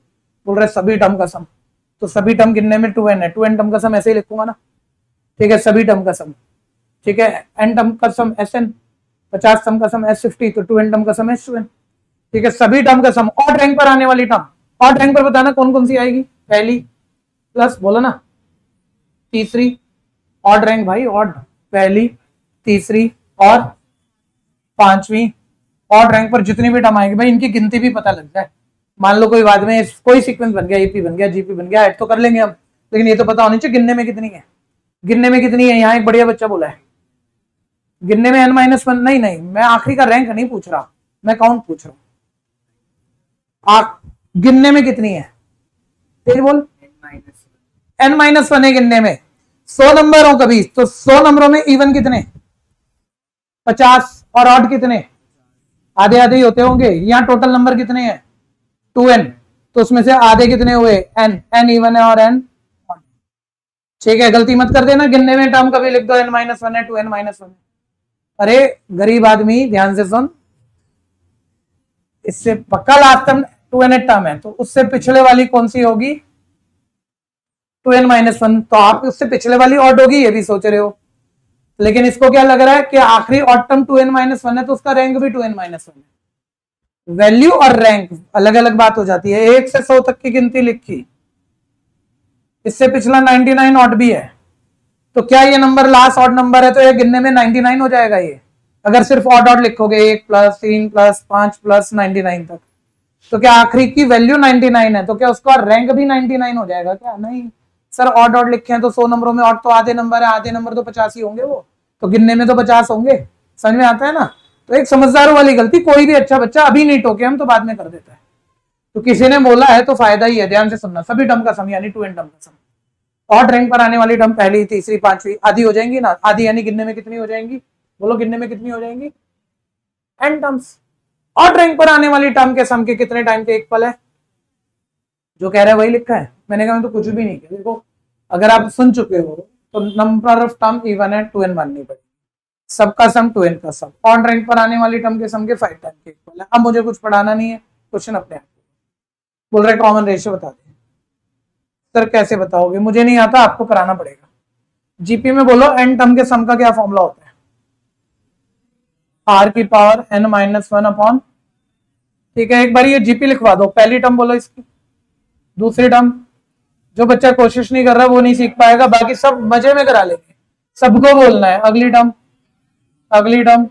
बोल रहे सभी टर्म का सम, तो सभी टर्म गिनने में 2n है, 2n टर्म का सम ऐसे ही लिखूंगा ना, ठीक है, सभी टर्म का सम, ठीक है, n टर्म का सम Sn, 50 टर्म का सम S50, तो 2n टर्म का सम S2n, ठीक है, सभी टर्म का सम। ऑड रैंक पर आने वाली टर्म, ऑड रैंक पर बताना कौन कौन सी आएगी, पहली प्लस बोलो ना तीसरी, ऑड रैंक भाई, ऑड, पहली, तीसरी और पांचवी। ऑड रैंक पर जितनी भी टर्म आएगी भाई इनकी गिनती भी पता लग जाए। मान लो कोई बाद में कोई सीक्वेंस बन गया, ईपी बन गया, जीपी बन गया, ऐड तो कर लेंगे हम, लेकिन ये तो पता होनी चाहिए गिनने में कितनी है। गिनने में कितनी है, यहाँ एक बढ़िया बच्चा बोला है गिनने में n-1, नहीं मैं आखिरी का रैंक नहीं पूछ रहा, मैं काउंट पूछ रहा हूं। गिनने में कितनी है, तेरी बोल, n-1 है गिनने में। 100 नंबर हो कभी तो 100 नंबरों में इवन कितने, 50, और ऑड कितने, आधे आधे ही होते होंगे। यहाँ टोटल नंबर कितने हैं 2n, तो उसमें से आधे कितने हुए n इवन है और n ऑड, ठीक है। गलती मत कर देना, गिनने में टर्म कभी लिख दो n-1 है, 2n-1 है। अरे गरीब आदमी ध्यान से सुन, इससे पक्का लास्ट टर्म 2n टर्म है, तो उससे पिछले वाली कौन सी होगी 2n-1, तो आप उससे पिछले वाली ऑड होगी, ये भी सोच रहे हो। लेकिन इसको क्या लग रहा है कि आखिरी ऑड टर्म 2n-1 है, तो उसका रैंक भी 2n-1 है। वैल्यू और रैंक अलग अलग बात हो जाती है। 1 से 100 तक की गिनती लिखी, इससे पिछला 99 ऑड भी है, तो क्या ये नंबर लास्ट ऑड नंबर है, तो ये गिनने में 99 हो जाएगा ये। अगर सिर्फ ऑड ऑड लिखोगे 1 + 3 + 5 + 99 तक, तो क्या आखिरी की वैल्यू 99 है, तो क्या उसका रैंक भी 99 हो जाएगा क्या, नहीं सर, ऑड ऑड लिखे हैं तो 100 नंबरों में ऑड तो आधे नंबर है, आधे नंबर तो 50 ही होंगे, वो तो गिनने में तो 50 होंगे। समझ में आता है ना। तो एक समझदारों वाली गलती कोई भी अच्छा बच्चा अभी नहीं टोके हम तो बाद में कर देता है। तो किसी ने बोला है तो फायदा ही है, ध्यान से सुनना। सभी टर्म का सम यानी 2n टर्म का सम। ऑड रैंक पर आने वाली टर्म पहली, तीसरी, पांचवी आधी हो जाएंगी ना, आधी यानी गिनने में कितनी हो जाएंगी, बोलो गिनने में कितनी हो जाएंगी n टर्म्स। ऑड रैंक पर आने वाली टर्म के सम के कितने टाइम के इक्वल है, जो कह रहा है वही लिखा है, मैंने कहा मैं तो कुछ भी नहीं किया। देखो अगर आप सुन चुके हो तो नंबर ऑफ टर्म इवन है 2n माननी पड़ेगी, सबका सम 2n का सम। ऑन रैंक पर आने वाली टर्म के सम के 5 टाइम के इक्वल है। अब मुझे कुछ पढ़ाना नहीं है, क्वेश्चन अपने आप बोल रहे कॉमन रेशियो बता दे। सर कैसे बताओगे, मुझे नहीं आता, आपको कराना पड़ेगा। जीपी में बोलो n टर्म के सम का क्या फॉर्मूला होता है, r की पावर n-1 अपॉन, ठीक है। एक बार ये जीपी लिखवा दो, पहली टर्म बोलो इसकी, दूसरी टर्म। जो बच्चा कोशिश नहीं कर रहा वो नहीं सीख पाएगा, बाकी सब मजे में करा लेंगे, सबको बोलना है। अगली टर्म, अगली टर्म,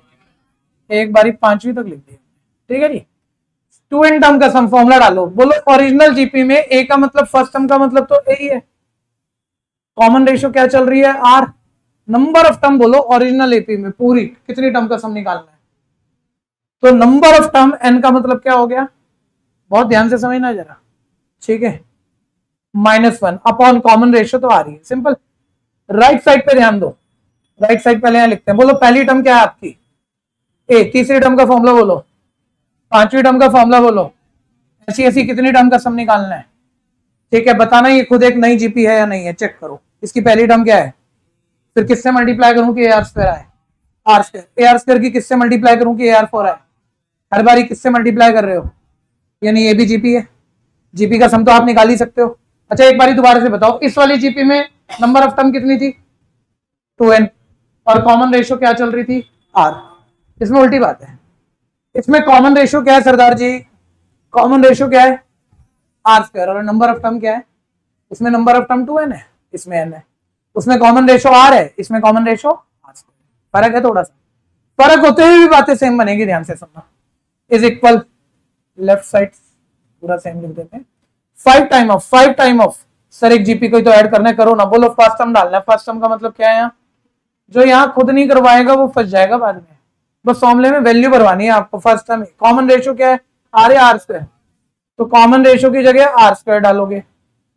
एक बारी पांचवी तक लिख दी, ठीक है जी। 2n टर्म का सम फॉर्मूला डालो, बोलो ओरिजिनल जीपी में a का मतलब फर्स्ट टर्म का मतलब तो a ही है। कॉमन रेशियो क्या चल रही है r, नंबर ऑफ टर्म बोलो ओरिजिनल एपी में पूरी कितनी टर्म का सम निकालना है, तो नंबर ऑफ टर्म n का मतलब क्या हो गया, बहुत ध्यान से समझना जरा, ठीक है, -1 अपॉन कॉमन रेशियो तो आ रही है सिंपल। राइट साइड पे ध्यान दो, राइट साइड पहले यहां लिखते हैं। बोलो पहली टर्म क्या है आपकी a, तीसरी टर्म का फॉर्मूला बोलो, पांचवी टर्म का फॉर्मूला बोलो, ऐसी ऐसी कितनी टर्म का सम निकालना है, ठीक है। बताना ये खुद एक नई जीपी है या नहीं है, चेक करो। इसकी पहली टर्म क्या है, फिर किससे मल्टीप्लाई करूं कि AR² आए, R², AR² की किससे मल्टीप्लाई करूं कि AR4 आए, हर बारी किससे मल्टीप्लाई कर रहे हो, यानी ये भी जीपी है, जीपी का सम तो आप निकाल ही सकते हो। अच्छा एक बारी दोबारा से बताओ, इस वाली जीपी में नंबर ऑफ टर्म कितनी थी 2n, और कॉमन रेशियो क्या चल रही थी r। इसमें उल्टी बात है, इसमें कॉमन रेशियो क्या है सरदार जी, कॉमन रेशियो क्या है R², और नंबर ऑफ टर्म क्या है, इसमें नंबर ऑफ टर्म 2n है, इसमें n है। उसमें कॉमन रेशियो r है, इसमें कॉमन रेशियो r²। फर्क है थोड़ा सा, फर्क होते हुए भी बातें सेम बनेगी, ध्यान से सुनना। इज इक्वल, लेफ्ट साइड पूरा सेम लिख देते हैं। 5 टाइम ऑफ सर एक जीपी को तो ऐड करना है, करो ना, बोलो फर्स्ट टर्म डालना है। फर्स्ट टर्म का मतलब क्या है, यहाँ जो यहाँ खुद नहीं करवाएगा वो फंस जाएगा बाद में, बस फॉर्मूले में वैल्यू भरवानी है आपको। फर्स्ट टर्म कॉमन रेशियो क्या है r है, R², तो कॉमन रेशियो की जगह R² डालोगे,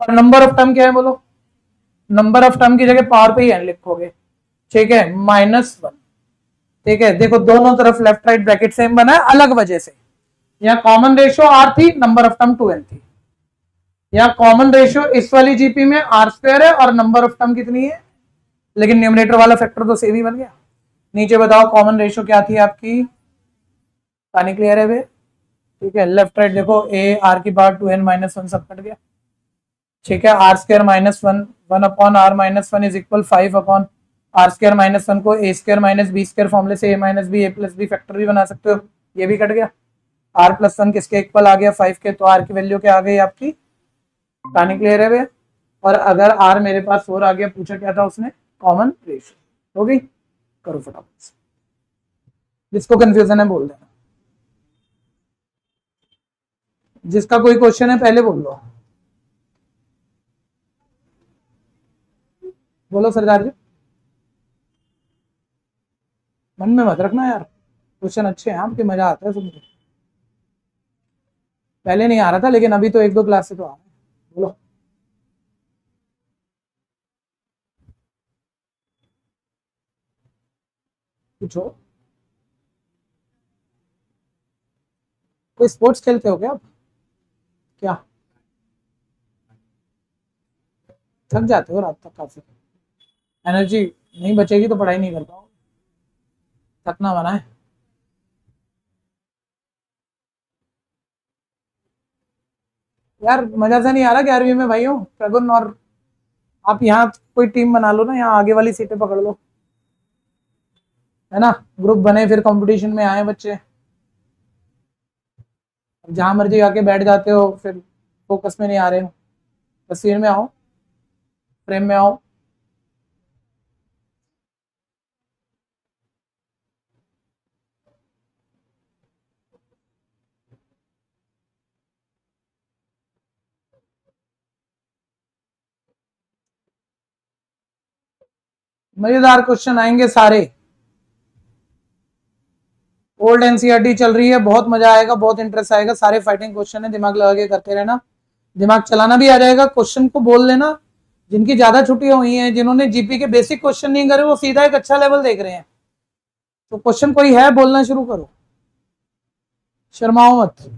और नंबर ऑफ टर्म क्या है बोलो, नंबर ऑफ टर्म की जगह पावर पे ही n लिखोगे, ठीक है, -1, ठीक है। देखो दोनों तरफ लेफ्ट राइट ब्रैकेट सेम बना है, अलग वजह से। यहाँ कॉमन रेशियो r थी, नंबर ऑफ टर्म 2n थी। यहाँ कॉमन रेशियो इस वाली जीपी में R² है और नंबर ऑफ टर्म कितनी है, लेकिन न्यूमरेटर वाला फैक्टर तो सेम ही बन गया। नीचे बताओ कॉमन रेशियो क्या थी आपकी, पानी क्लियर है वे, ठीक है, लेफ्ट राइट देखो, ए आर की पावर 2n-1 सब कट गया। ठीक है, R square -1 1 upon R -1 is equal 5 upon R square -1 को A square minus B square फॉर्मूले से ए प्लस बी फैक्टर भी बना सकते हो, ये भी कट गया। आर प्लस 1 किसके इक्वल आ गया, 5 के, तो आर की वैल्यू क्या आ गई आपकी, कहानी क्लियर है भैया। और अगर आर मेरे पास 4 आ गया, पूछा क्या था उसने, कॉमन रेशियो हो गई। करो फटाफट से, जिसको कंफ्यूजन है बोल देना, जिसका कोई क्वेश्चन है पहले बोल लो। बोलो सरदार जी, मन में मत रखना यार, क्वेश्चन अच्छे हैं आपके, मजा आता है सुनने। पहले नहीं आ रहा था, लेकिन अभी तो 1-2 क्लास से तो आ रहा है। बोलो पूछो। कोई स्पोर्ट्स खेलते हो क्या आप? क्या थक जाते हो रात तक काफी? एनर्जी नहीं बचेगी तो पढ़ाई नहीं कर पाओ, थकना मना है। यार मजा सा नहीं आ रहा 11वीं में भाइयों, प्रगुन और आप यहाँ कोई टीम बना लो ना, यहाँ आगे वाली सीटें पकड़ लो, है ना, ग्रुप बने, फिर कंपटीशन में आए बच्चे। जहां मर्जी आके बैठ जाते हो, फिर फोकस में नहीं आ रहे हो। तस्वीर में आओ, फ्रेम में आओ। मजेदार क्वेश्चन आएंगे सारे, ओल्ड एनसीईआरटी चल रही है, बहुत मजा आएगा, बहुत इंटरेस्ट आएगा, सारे फाइटिंग क्वेश्चन है, दिमाग लगा के करते रहना, दिमाग चलाना भी आ जाएगा, क्वेश्चन को बोल लेना। जिनकी ज्यादा छुट्टियां हुई हैं, जिन्होंने जीपी के बेसिक क्वेश्चन नहीं करे, वो सीधा एक अच्छा लेवल देख रहे हैं, तो क्वेश्चन कोई है बोलना शुरू करो, शर्माओ मत।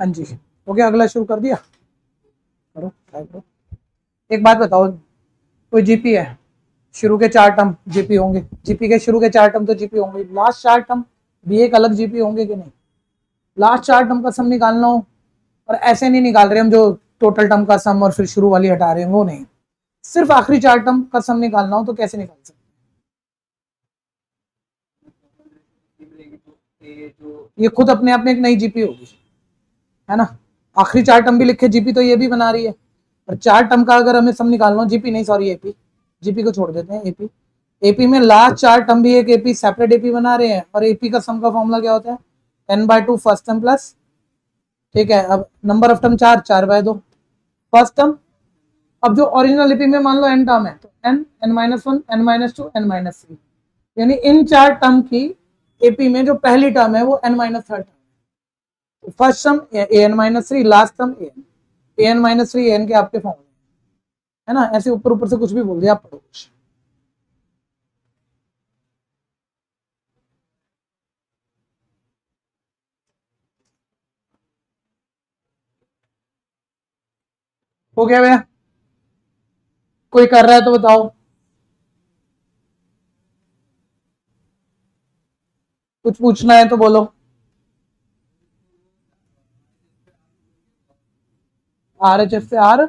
हाँ जी, हो गया, अगला शुरू कर दिया, करो ट्राई करो। एक बात बताओ, कोई जीपी है, शुरू के 4 टर्म जीपी होंगे, जीपी के शुरू के 4 टर्म तो जीपी होंगे, लास्ट 4 टर्म भी एक अलग जीपी होंगे कि नहीं? लास्ट 4 टर्म का सम निकालना हो, और ऐसे नहीं निकाल रहे हम जो टोटल टर्म का सम और फिर शुरू वाली हटा रहे हैं, वो नहीं, सिर्फ आखिरी 4 टर्म का सम निकालना हो तो कैसे निकाल सकते? ये खुद अपने आप में एक नई जीपी होगी, है ना, आखिरी 4 टर्म भी लिखे जीपी, तो ये भी बना रही है, और 4 टर्म का अगर हमें सम निकालना हो, जीपी नहीं सॉरी एपी, जीपी को छोड़ देते हैं, एपी, एपी में लास्ट 4 टर्म भी एक एपी सेपरेट एपी बना रहे हैं, और एपी का सम का फॉर्मूला क्या होता है, n/2 फर्स्ट टर्म प्लस, ठीक है, अब number of term 4/2 first term. अब जो ओरिजिनल एपी में मान लो n टर्म है, तो n, n-1, n-2, n-3, यानी इन 4 टर्म की एपी में जो पहली टर्म है वो n-3 term, first term an-3, last term an-3 an के आपके फॉर्म है ना, ऐसे ऊपर ऊपर से कुछ भी बोल दिया आप पढ़ो कुछ। हो गया भैया, कोई कर रहा है तो बताओ, कुछ पूछना है तो बोलो। RHS से R,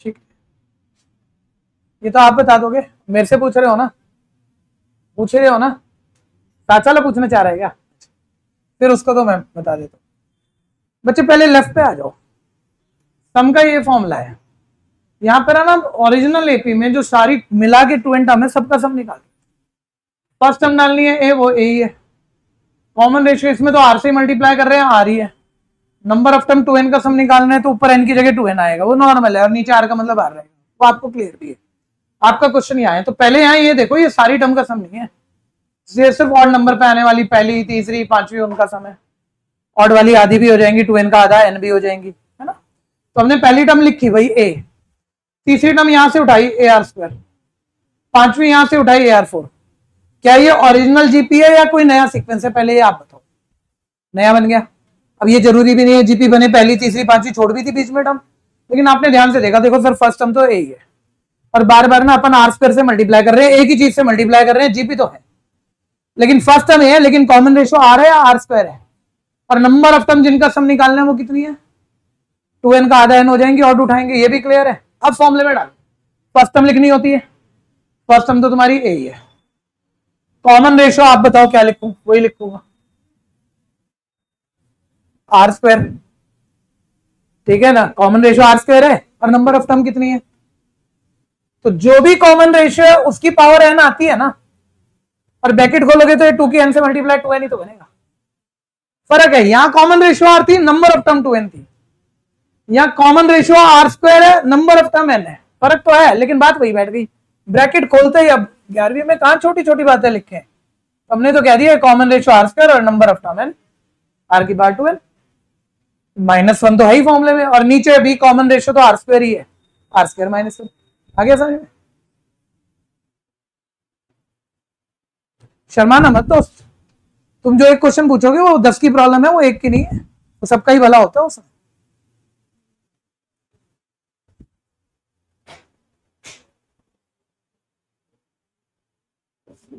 ठीक, ये तो आप बता दोगे, मेरे से पूछ रहे हो ना, पूछ रहे हो ना, साथ साल पूछना चाह रहे हैं क्या? फिर उसको तो मैं बता देता हूँ। बच्चे पहले लेफ्ट पे आ जाओ, सम का ये फॉर्मूला है, यहाँ पर है ना, ओरिजिनल एपी में जो सारी मिला के 2n टर्म है, सबका सम निकाल, फर्स्ट टर्म डालनी है ए, वो ए ही है, कॉमन रेशियो इसमें तो आर से मल्टीप्लाई कर रहे हैं, आर ही है, नंबर ऑफ टर्म 2n का सम निकालना है, तो ऊपर n की जगह 2n आएगा, वो नॉर्मल है, और नीचे r का मतलब r रहेगा, वो आपको क्लियर भी है, आपका क्वेश्चन यहाँ है, तो पहले यहाँ ये देखो, ये सारी टर्म का सम नहीं है, ये सिर्फ ऑड नंबर पे आने वाली पहली, तीसरी, पांचवी उनका सम है, ऑड वाली आधी भी हो जाएंगी, 2n का आधा n भी हो जाएंगी, है ना। तो हमने पहली टर्म लिखी भाई a, तीसरी टर्म यहां से उठाई AR2, पांचवी यहां से उठाई AR4, क्या ये ओरिजिनल जीपी है या कोई नया सीक्वेंस है, पहले ये आप बताओ। नया बन गया। अब ये जरूरी भी नहीं है जीपी बने, पहली तीसरी पांचवी छोड़ भी थी बीच में टर्म, लेकिन आपने ध्यान से देखा, देखो सर फर्स्ट टर्म तो यही है, और बार बार ना अपन आर स्क्वायर से मल्टीप्लाई कर रहे हैं, एक ही चीज से मल्टीप्लाई कर रहे हैं, जीपी तो है लेकिन फर्स्ट टर्म है, लेकिन कॉमन रेशियो आर है या आर स्क्वायर है, और नंबर ऑफ टर्म जिनका सम निकालना है वो कितनी है, 2n का आधा n हो जाएंगे और उठाएंगे, ये भी क्लियर है। अब फॉर्मूले में डाल, फर्स्ट टर्म लिखनी होती है, फर्स्ट टर्म तो तुम्हारी यही है, कॉमन रेशियो आप बताओ क्या लिखूं, वही लिखूंगा आर स्क्वायर, ठीक है ना, कॉमन रेशियो आर स्क्वायर है और नंबर ऑफ टर्म कितनी है, तो जो भी कॉमन रेशियो है उसकी पावर n आती है ना, और ब्रैकेट खोलोगे तो ये 2 की n से मल्टीप्लाई 2n ही तो बनेगा। फर्क है, यहां कॉमन रेशियो आर थी, नंबर ऑफ टर्म 2n थी, यहां कॉमन रेशियो आर स्क्वायर है, नंबर ऑफ टर्म n है, फर्क तो है लेकिन बात वही बैठ गई। ब्रैकेट खोलते ही अब 11वीं में कहां छोटी छोटी बातें लिखे हैं, हमने तो कह दिया कॉमन रेशियो आर स्क्वायर और number of term n, R की पावर 2n, -1 तो है ही फॉर्मूले में, और नीचे भी कॉमन रेशियो तो आर स्क्वायर ही है, आर स्क्वायर -1 आ गया समझ में। शर्माना मत दोस्त, तुम जो एक क्वेश्चन पूछोगे वो 10 की प्रॉब्लम है, वो एक की नहीं है, तो सबका ही भला होता है उसमें।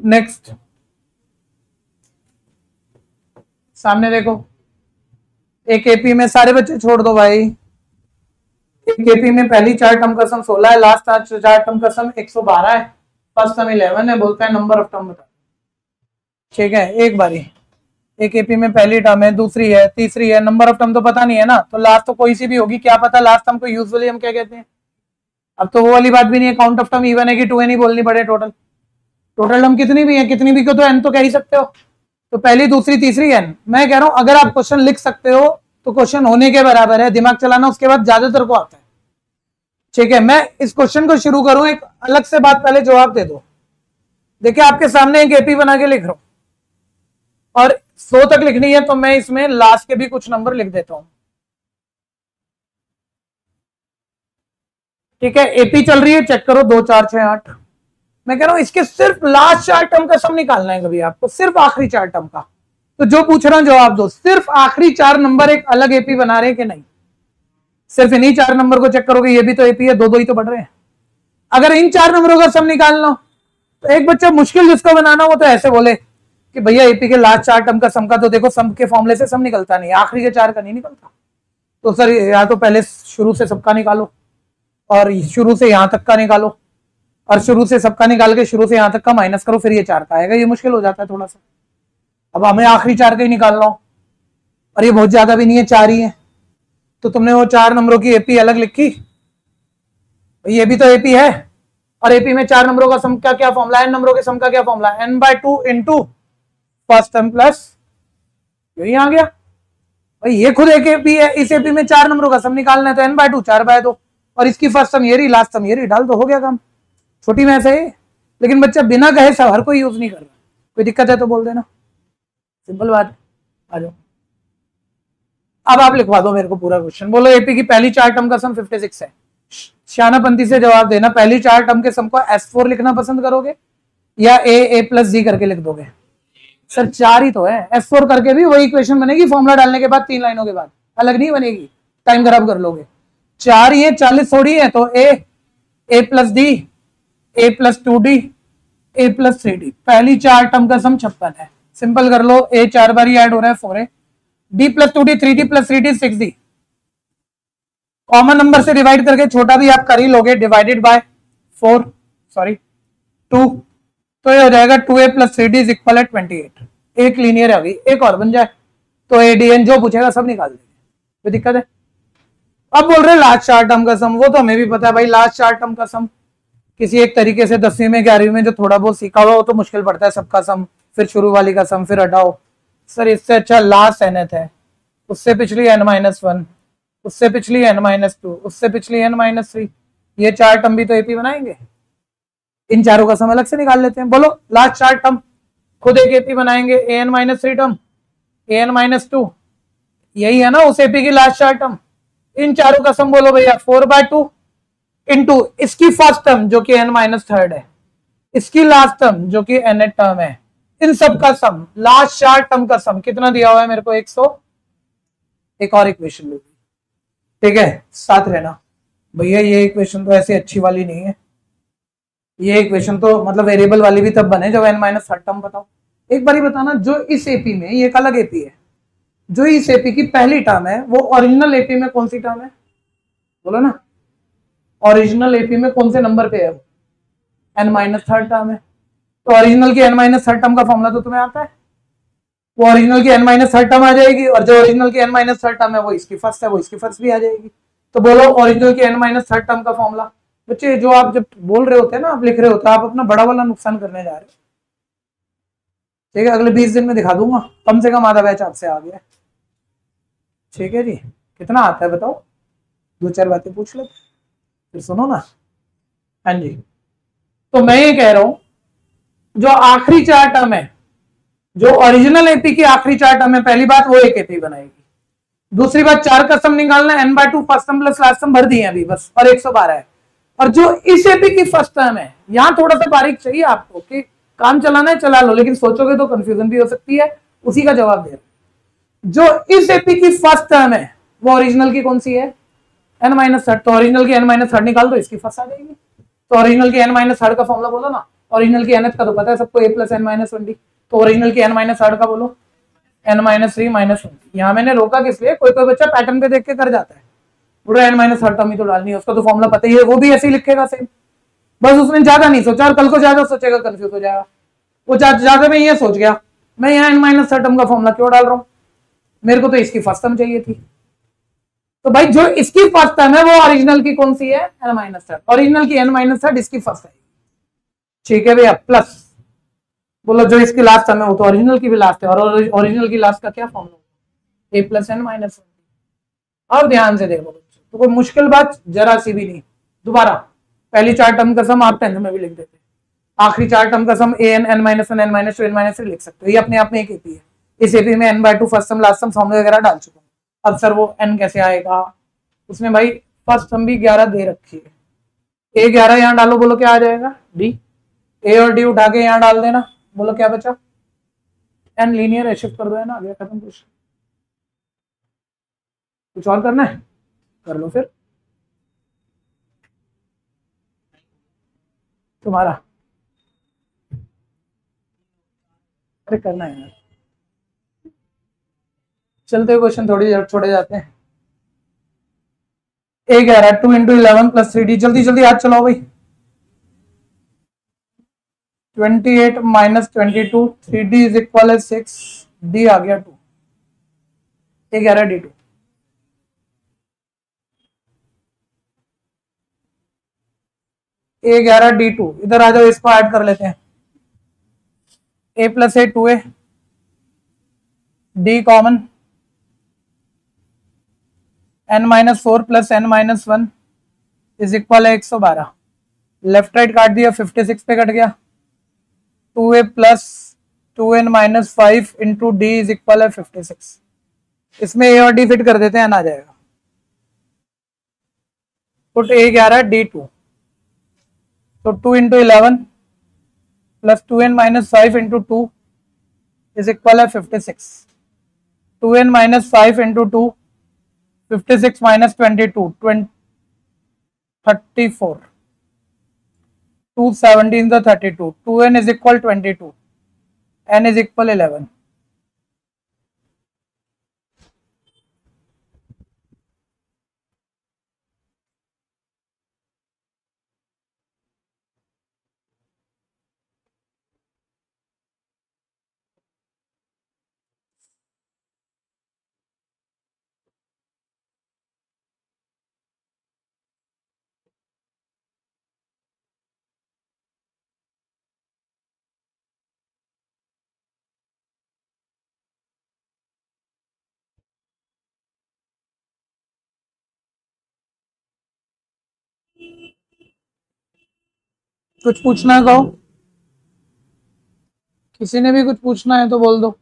नेक्स्ट सामने देखो, एक एपी में सारे बच्चे छोड़ दो भाई, एक एपी में पहली 4 टर्म का सम 16 है, लास्ट 4 टर्म का सम 112 है, फर्स्ट सम 11 है, बोलता है नंबर ऑफ टर्म बता, ठीक है। एक बारी एक एपी में पहली टर्म है, दूसरी है, तीसरी है, नंबर ऑफ टर्म तो पता नहीं है ना, तो लास्ट तो कोई सी भी होगी, क्या पता लास्ट टर्म को यूजुअली हम क्या कहते हैं। अब तो वो वाली बात भी नहीं है, काउंट ऑफ टर्म इवन है कि 2n ही बोलनी पड़े, टोटल टर्म कितनी भी है, कितनी भी को तो n तो कह ही सकते हो, तो पहली दूसरी तीसरी n। मैं कह रहा हूं अगर आप क्वेश्चन लिख सकते हो तो क्वेश्चन होने के बराबर है, दिमाग चलाना उसके बाद ज्यादातर को आता है, ठीक है। मैं इस क्वेश्चन को शुरू करूं, एक अलग से बात पहले जवाब दे दो। देखिए आपके सामने एक एपी बना के लिख रहा हूं और 100 तक लिखनी है, तो मैं इसमें लास्ट के भी कुछ नंबर लिख देता हूं, ठीक है। एपी चल रही है, चेक करो 2 4 6 8, मैं कह रहा हूं इसके सिर्फ लास्ट 4 टर्म का सम निकालना है कभी आपको, सिर्फ आखिरी 4 टर्म का, तो जो पूछ रहा हूं जवाब दो, सिर्फ आखिरी 4 नंबर एक अलग एपी बना रहे हैं कि नहीं, सिर्फ इन्हीं 4 नंबर को चेक करोगे, ये भी तो एपी है, दो ही तो बढ़ रहे हैं। अगर इन 4 नंबरों का सम निकालना हो तो एक बच्चा मुश्किल जिसको बनाना वो तो ऐसे बोले कि भैया एपी के लास्ट 4 टर्म का सम का तो देखो सम के फॉर्मूले से सम निकलता नहीं, आखिरी के 4 का नहीं निकलता, तो सर या तो पहले शुरू से सबका निकालो और शुरू से यहां तक का निकालो, और शुरू से सबका निकाल के शुरू से यहां तक का माइनस करो, फिर ये 4 का आएगा, ये मुश्किल हो जाता है थोड़ा सा। अब हमें आखिरी 4 का ही निकालना हो और ये बहुत ज्यादा भी नहीं है, 4 ही है, तो तुमने वो 4 नंबरों की एपी अलग लिखी, ये भी तो एपी है, और एपी में 4 नंबरों का सम का क्या फॉर्मूला है, n नंबरों के सम का क्या फॉर्मूला है, n/2 into first term plus, यही आ गया भाई, ये खुद एक एपी है, इस एपी में 4 नंबरों का सम निकालना है तो n/2 4/2, और इसकी फर्स्ट टर्म ये रही, लास्ट टर्म ये रही, डाल दो, हो गया काम, छोटी मैथ है। लेकिन बच्चा बिना कहे सब हर कोई यूज नहीं कर रहा, कोई दिक्कत है तो बोल देना, सिंपल बात, आ जाओ। अब आप लिखवा दो मेरे को पूरा क्वेश्चन, बोलो एपी की पहली 4 टर्म का सम 56 है, श्यानापंथी से जवाब देना, पहली 4 टर्म के सम को S4 लिखना पसंद करोगे या a प्लस जी करके लिख दोगे, सर 4 ही तो है, S4 करके भी वही इक्वेशन बनेगी, फॉर्मूला डालने के बाद 3 लाइनों के बाद, अलग नहीं बनेगी, टाइम खराब कर लोगे, 4 ही है, 40 थोड़ी है, तो a plus D, a plus 2d, a plus 3d, पहली 4 टर्म का सम 56 है, सिंपल कर लो, a 4 बार ही ऐड हो रहा है 4a, d plus 2d 3d plus 3d 6d, common number से डिवाइड करके छोटा भी आप कर ही लोगे, डिवाइडेड बाय 2, तो ये हो जाएगा 2a plus 3d is equal है 28, एक लीनियर है, एक और बन जाए तो adn जो पूछेगा सब निकाल देंगे, कोई दिक्कत है। अब बोल रहे लास्ट 4 टर्म का सम, वो तो हमें भी पता है भाई, लास्ट 4 टर्म का सम किसी एक तरीके से 10वीं में 11वीं में जो थोड़ा बहुत सीखा हुआ वो तो मुश्किल पड़ता है, सबका सम फिर शुरू वाली का सम फिर हटाओ, सर इससे अच्छा लास्ट nth है, उससे पिछली n-1, उससे पिछली n-2, उससे पिछली n-3, ये 4 टर्म भी तो एपी बनाएंगे, इन चारों का सम अलग से निकाल लेते हैं। बोलो लास्ट 4 टर्म खुद एक एपी बनाएंगे, an-3 टर्म, an-2, यही है ना उस एपी की लास्ट 4 टर्म, इन चारों का सम बोलो भैया 4/2 इंटू इसकी फर्स्ट टर्म जो कि n-3 है, इसकी लास्ट टर्म जो कि एन टर्म है, इन सब का सम, लास्ट 4 टर्म का सम कितना दिया हुआ है मेरे को 100। एक और इक्वेशन लो, ठीक है, साथ रहना भैया। ये इक्वेशन तो ऐसी अच्छी वाली नहीं है, ये इक्वेशन तो मतलब वेरिएबल वाली भी तब बने जब n माइनस थर्ड टर्म बताओ। एक बार ही बताना, जो इस एपी में, ये एक अलग एपी है, जो इस एपी की पहली टर्म है वो ओरिजिनल एपी में कौन सी टर्म है, बोलो ना। ओरिजिनल एपी में कौन से नंबर पे है, एन माइनस थर्ड टर्म है। तो ओरिजिनल की एन माइनस थर्ड टर्म का फॉर्मूला तो तुम्हें आता है, वो ओरिजिनल की एन माइनस थर्ड टर्म आ जाएगी, और जो ओरिजिनल की एन माइनस थर्ड टर्म है वो इसकी फर्स्ट है, वो इसकी फर्स्ट भी आ जाएगी। तो बोलो ओरिजिनल की एन माइनस थर्ड टर्म का फॉर्मूला। बच्चे जो आप जब बोल रहे होते हैं ना, आप लिख रहे होते हैं, आप अपना बड़ा वाला नुकसान करने जा रहे हो। ठीक है, अगले 20 दिन में दिखा दूंगा, कम से कम आधा बैच आपसे आ गया। ठीक है जी, कितना आता है बताओ, 2-4 बातें पूछ लो फिर सुनो ना। हाँ जी, तो मैं ये कह रहा हूं, जो आखिरी 4 टर्म है, जो ओरिजिनल एपी की आखिरी 4 टर्म है, पहली बात वो एक एपी बनाएगी। दूसरी बात 4 का सम निकालना, n/2 first term plus last term भर दिए अभी बस, और 112 है। और जो इस एपी की फर्स्ट टर्म है, यहां थोड़ा सा बारीक चाहिए आपको कि काम चलाना है चला लो, लेकिन सोचोगे तो कंफ्यूजन भी हो सकती है, उसी का जवाब दे। जो इस एपी की फर्स्ट टर्म है वो ओरिजिनल की कौन सी है, n माइनस थर्ड। तो ओरिजिनल की n माइनस थर्ड निकाल दो, इसकी फर्स्ट आ जाएगी। तो ओरिजिनल की n माइनस थर्ड का फॉर्मूला बोलो ना, ओरिजिनल की nth का तो पता है सबको, a प्लस एन माइनस 20। तो ओरिजिनल की n माइनस थर्ड का बोलो, n माइनस 3 माइनस 20। यहाँ मैंने रोका किस लिए, कोई कोई बच्चा पैटर्न पे देख के कर जाता है, पूरा n माइनस थर्ड टर्म ही तो डालनी है, उसका तो फॉर्मूला पता ही है, वो भी ऐसे ही लिखेगा सेम। बस उसने ज्यादा नहीं सोचा, और कल को ज्यादा सोचेगा कंफ्यूज हो जाएगा। वो ज्यादा में ये सोच गया, मैं यहाँ n माइनस थर्ड टर्म का फॉर्मूला क्यों डाल रहा हूँ, मेरे को तो इसकी फर्स्ट टर्म चाहिए थी। तो भाई जो इसकी फर्स्ट टर्म है वो ओरिजिनल की कौन सी है, n माइनस थर्ड। ओरिजिनल की n माइनस थर्ड इसकी फर्स्ट है, ठीक है भैया। प्लस बोलो जो इसकी लास्ट टर्म है वो तो ओरिजिनल की भी लास्ट है, और ओरिजिनल की लास्ट का क्या फॉर्मूला, a प्लस एन माइनस 20। अब ध्यान से देखो बच्चों, तो कोई मुश्किल बात जरा सी भी नहीं। दोबारा पहली 4 टर्म का सम आप 10th में भी लिख देते, आखिरी 4 टर्म का सम an n minus 1 n minus 2 n minus 3 लिख सकते हो, ये अपने आप में एक एपी है। इस एपी में n/2 first term last term formula वगैरह डाल चुका हूं। अब सर वो n कैसे आएगा, उसमें भाई फर्स्ट टर्म भी 11 दे रखी है, a 11 यहाँ डालो, बोलो क्या आ जाएगा, d। a और d उठा के यहाँ डाल देना, बोलो क्या बचा, n लीनियर है, शिफ्ट कर दो है ना, आगे खत्म। कुछ और करना है कर लो फिर, तुम्हारा अरे करना है यार, चलते क्वेश्चन थोड़ी देर छोड़े जाते हैं। a 11 2 इंटू 11 प्लस 3d, जल्दी जल्दी हाथ चलाओ भाई। 28 माइनस 22, 3d इज इक्वल है 6, d आ गया 2, a 11 d2। a 11 d2, इधर आ जाओ, इसको ऐड कर लेते हैं, a plus A 2a, d common, n minus 4 plus n minus 1 is equal है 112। लेफ्ट राइट काट दिया, 56 पे कट गया, 2a plus 2n minus 5 into D is equal है 56। इसमें a और d फिट कर देते हैं, n आ जाएगा। पुट a 11 d2, तो 2 into 11 plus 2n minus 5 into 2 is equal है 56। 2n minus 5 into 2, 56 minus 22, 34, 2 17 the 32, 2n is equal 22, n is equal 11। कुछ पूछना है कहो, किसी ने भी कुछ पूछना है तो बोल दो।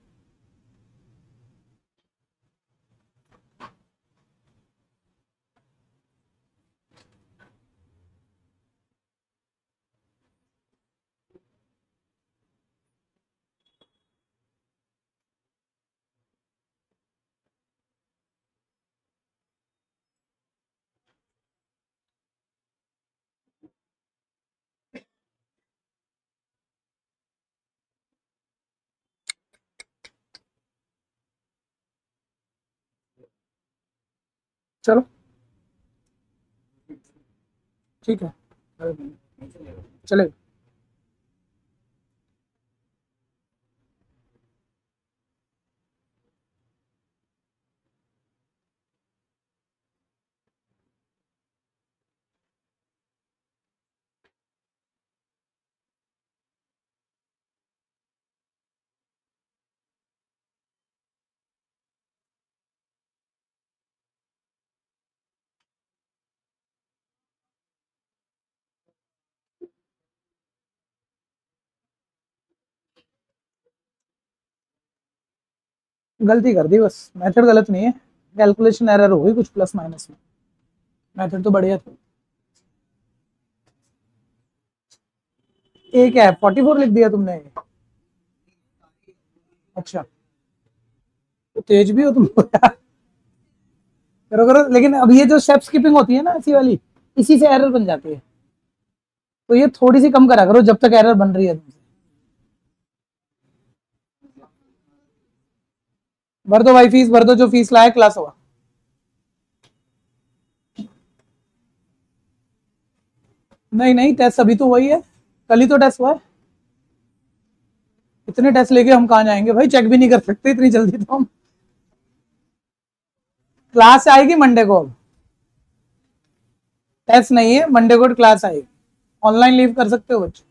चलो ठीक है, चलेगा। गलती कर दी बस, मेथड गलत नहीं है, कैलकुलेशन एरर हो गई कुछ प्लस माइनस में, मेथड तो बढ़िया था। ए क्या है, 44 लिख दिया तुमने? अच्छा, तो तेज भी हो तुम तो यार। करो करो, लेकिन अब ये जो स्टेप स्किपिंग होती है ना ऐसी वाली, इसी से एरर बन जाती है, तो ये थोड़ी सी कम करा करो जब तक एरर बन रही है तुमसे। भर दो भाई फीस, भर दो, जो फीस लाए क्लास होगा। नहीं नहीं, टेस्ट अभी तो वही है, कल ही तो टेस्ट हुआ है। इतने टेस्ट लेके हम कहाँ जाएंगे भाई, चेक भी नहीं कर सकते इतनी जल्दी तो हम। क्लास आएगी मंडे को, अब टेस्ट नहीं है, मंडे को क्लास आएगी, ऑनलाइन लीव कर सकते हो बच्चे।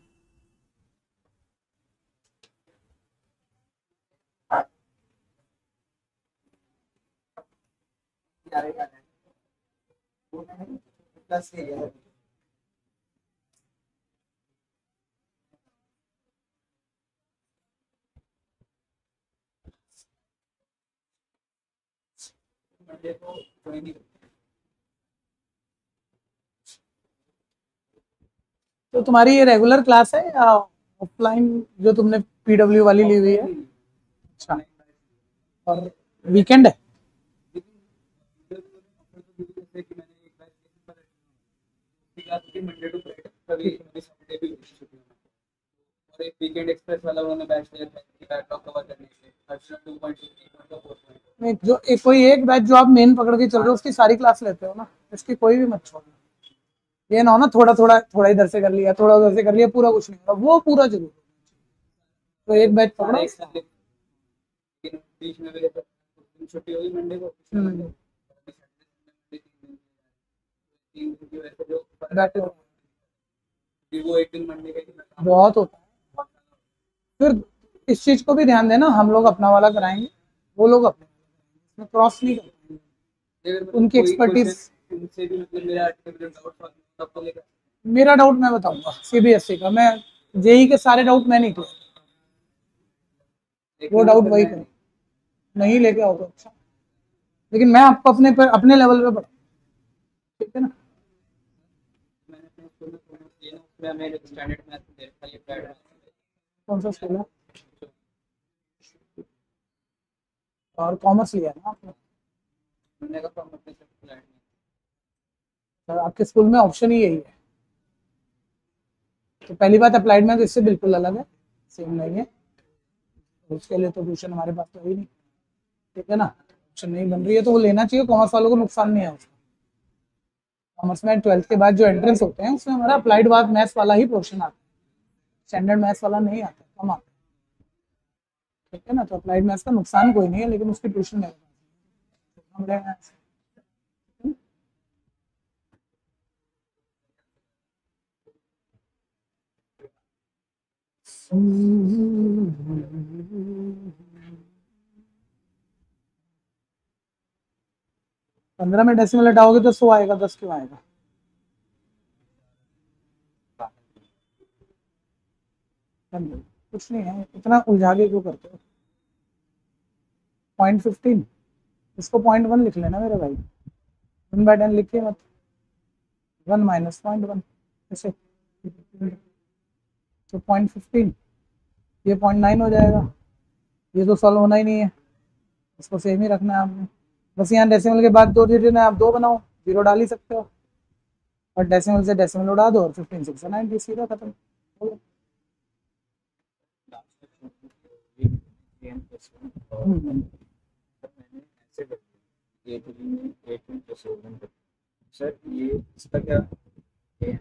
तो तुम्हारी ये रेगुलर क्लास है या ऑफलाइन, जो तुमने पीडब्ल्यू वाली ली हुई है? अच्छा, और वीकेंड है? मंडे टू फ्राइडे, कभी कभी सैटरडे भी होती है छुट्टियों में। और एक वीकेंड एक्सप्रेस वाला उन्होंने बैच दिया था कि बैकलॉग कवर करने के लिए, वर्जन 2.2 3.4। नहीं, जो कोई एक बैच जो आप मेन पकड़ के चल रहे हो उसकी सारी क्लास लेते हो ना, इसकी कोई भी मत छोड़ना। ये ना हो ना थोड़ा थोड़ा थोड़ा इधर से कर लिया, थोड़ा उधर से कर लिया, पूरा कुछ नहीं होगा, वो पूरा जरूर। तो एक बैच पकड़ो। लेकिन बीच में भी छुट्टी होगी मंडे को, तीन दिन की वजह से जो बैकलॉग वो एक दिन मंडे का ही बहुत होता है। फिर इस चीज को भी ध्यान देना, हम लोग अपना वाला कराएंगे, वो लोग अपना क्रॉस नहीं कर पाएंगे, उनकी एक्सपर्टीज। उनसे भी मतलब मेरा डाउट तब तो लेकर मेरा डाउट मैं बताऊंगा, सीबीएसई का, मैं जेई के सारे डाउट मैं नहीं क्लियर, वो डाउट वही करें, नहीं लेके आओ तो अच्छा, लेकिन मैं आपको अपने पर अपने लेवल पे पढ़ा, ठीक है ना? मैंने अपने स्कूल में कॉमर्स लिया ना, उसमें हमें स्टैंडर्ड मैथ दे रखा है, ये फ्राइडे कौन सा स्कूल है? और कॉमर्स लिया ना आपने? मैंने कहा कॉमर्स में फ्लैट में तो आपके स्कूल में ऑप्शन ही यही है, तो पहली बात अप्लाइड में तो इससे बिल्कुल अलग है, सेम नहीं है, उसके लिए तो ट्यूशन हमारे पास तो है ही नहीं, ठीक है ना? ऑप्शन नहीं बन रही है तो वो लेना चाहिए, कॉमर्स वालों को नुकसान नहीं है उसका। कॉमर्स में 12th के बाद जो एंट्रेंस होते हैं उसमें हमारा अप्लाइड मैथ्स वाला ही पोर्शन आता है, स्टैंडर्ड मैथ्स वाला नहीं आता, कम आता है, ठीक है ना? तो अप्लाइड मैथ्स का नुकसान कोई नहीं है, लेकिन उसकी ट्यूशन मेरे पास है। 15 में डेसिमल हटाओगे तो 100 आएगा, 10 क्यों आएगा? कुछ नहीं है, इतना उलझा के क्यों करते हो? 0.15, इसको 0.1 लिख लेना मेरे भाई, 1/10 लिखिए मत, 1 माइनस 0.1 ऐसे, तो 0.15, ये 0.9 हो जाएगा, ये तो सॉल्व होना ही नहीं है, इसको सेम ही रखना है आपने, बस यहाँ डेसिमल के बाद 2 डिजिट है, आप 2 बनाओ, 0 डाल ही सकते हो, और डेसिमल से डेसिमल उड़ा दो, और 15 6 90 सीधा खत्म हो गया। A3 A2 plus A1 sir ये इसका क्या है?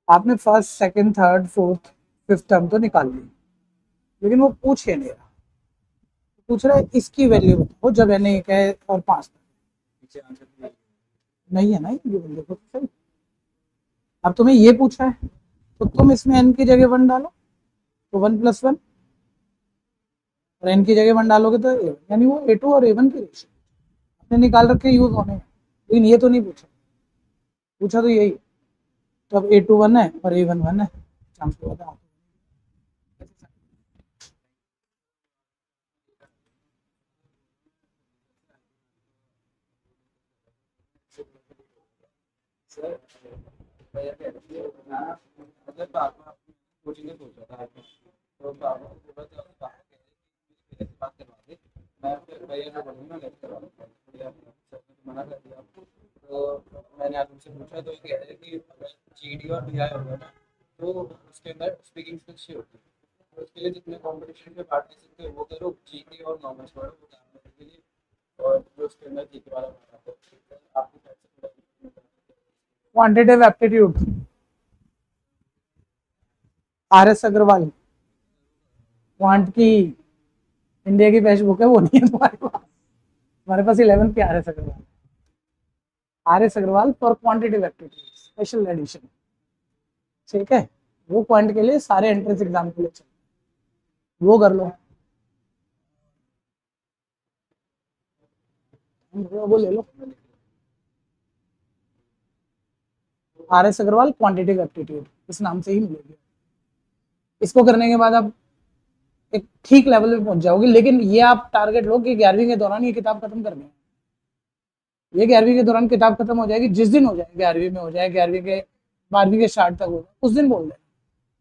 आपने first second third fourth fifth term तो निकाल ली, लेकिन वो पूछ ही नहीं रहा, पूछ रहा है इसकी वैल्यू बताओ जब n 1 है और 5 पीछे आंसर नहीं है ना, ये देखो तो सही। अब तुम्हें ये पूछा है तो तुम इसमें n की जगह 1 डालो, तो 1 + 1, और n की जगह 1 डालोगे तो A1, यानी वो A2 और A1 की रेशियो आपने निकाल रखे, यूज होने, लेकिन ये तो नहीं पूछा, पूछा तो यही। तो अब A2 1 है और A1 1 है, चांस तो बताओ। सर भैया कहते हैं मतलब पापा कोचिंग में सोचा था तो पापा को बोला था पापा कहते हैं बात करवा दे मैं फिर भैया को बोलूँगा लेट करवा दूँगा सर ने मना कर दिया आपको। तो मैंने आप उनसे पूछा तो ये कह रहे कि अगर जीडी और बीआई होगा ना तो उसके अंदर स्पीकिंग स्किल्स अच्छी होती है, तो उसके लिए जितने कॉम्पिटिशन में पार्ट ले सकते हो वो करो, जीडी और नॉर्मल पढ़ो वो काम करने के लिए, और जो उसके अंदर जीके वाला पार्ट है आपको quantitative aptitude RS Agarwal, quant की इंडिया की बेस्ट बुक है, वो नहीं है तुम्हारे पास, हमारे पास 11th की RS Agarwal for quantitative aptitude special edition, ठीक है। वो क्वांट के लिए सारे एंट्रेंस एग्जाम के लिए चाहिए, वो कर लो, वो ले लो। RS अग्रवाल क्वांटिटेटिव एप्टीट्यूड इस नाम से ही मिलेगी। इसको करने के बाद आप एक ठीक लेवल पे पहुंच जाओगे, लेकिन ये आप टारगेट लो कि 11वीं के दौरान ये किताब खत्म करनी है। ये 11वीं के दौरान किताब खत्म हो जाएगी, जिस दिन हो जाए 11वीं में हो जाए, 11वीं के 12वीं के स्टार्ट तक हो जाए, उस दिन बोल देना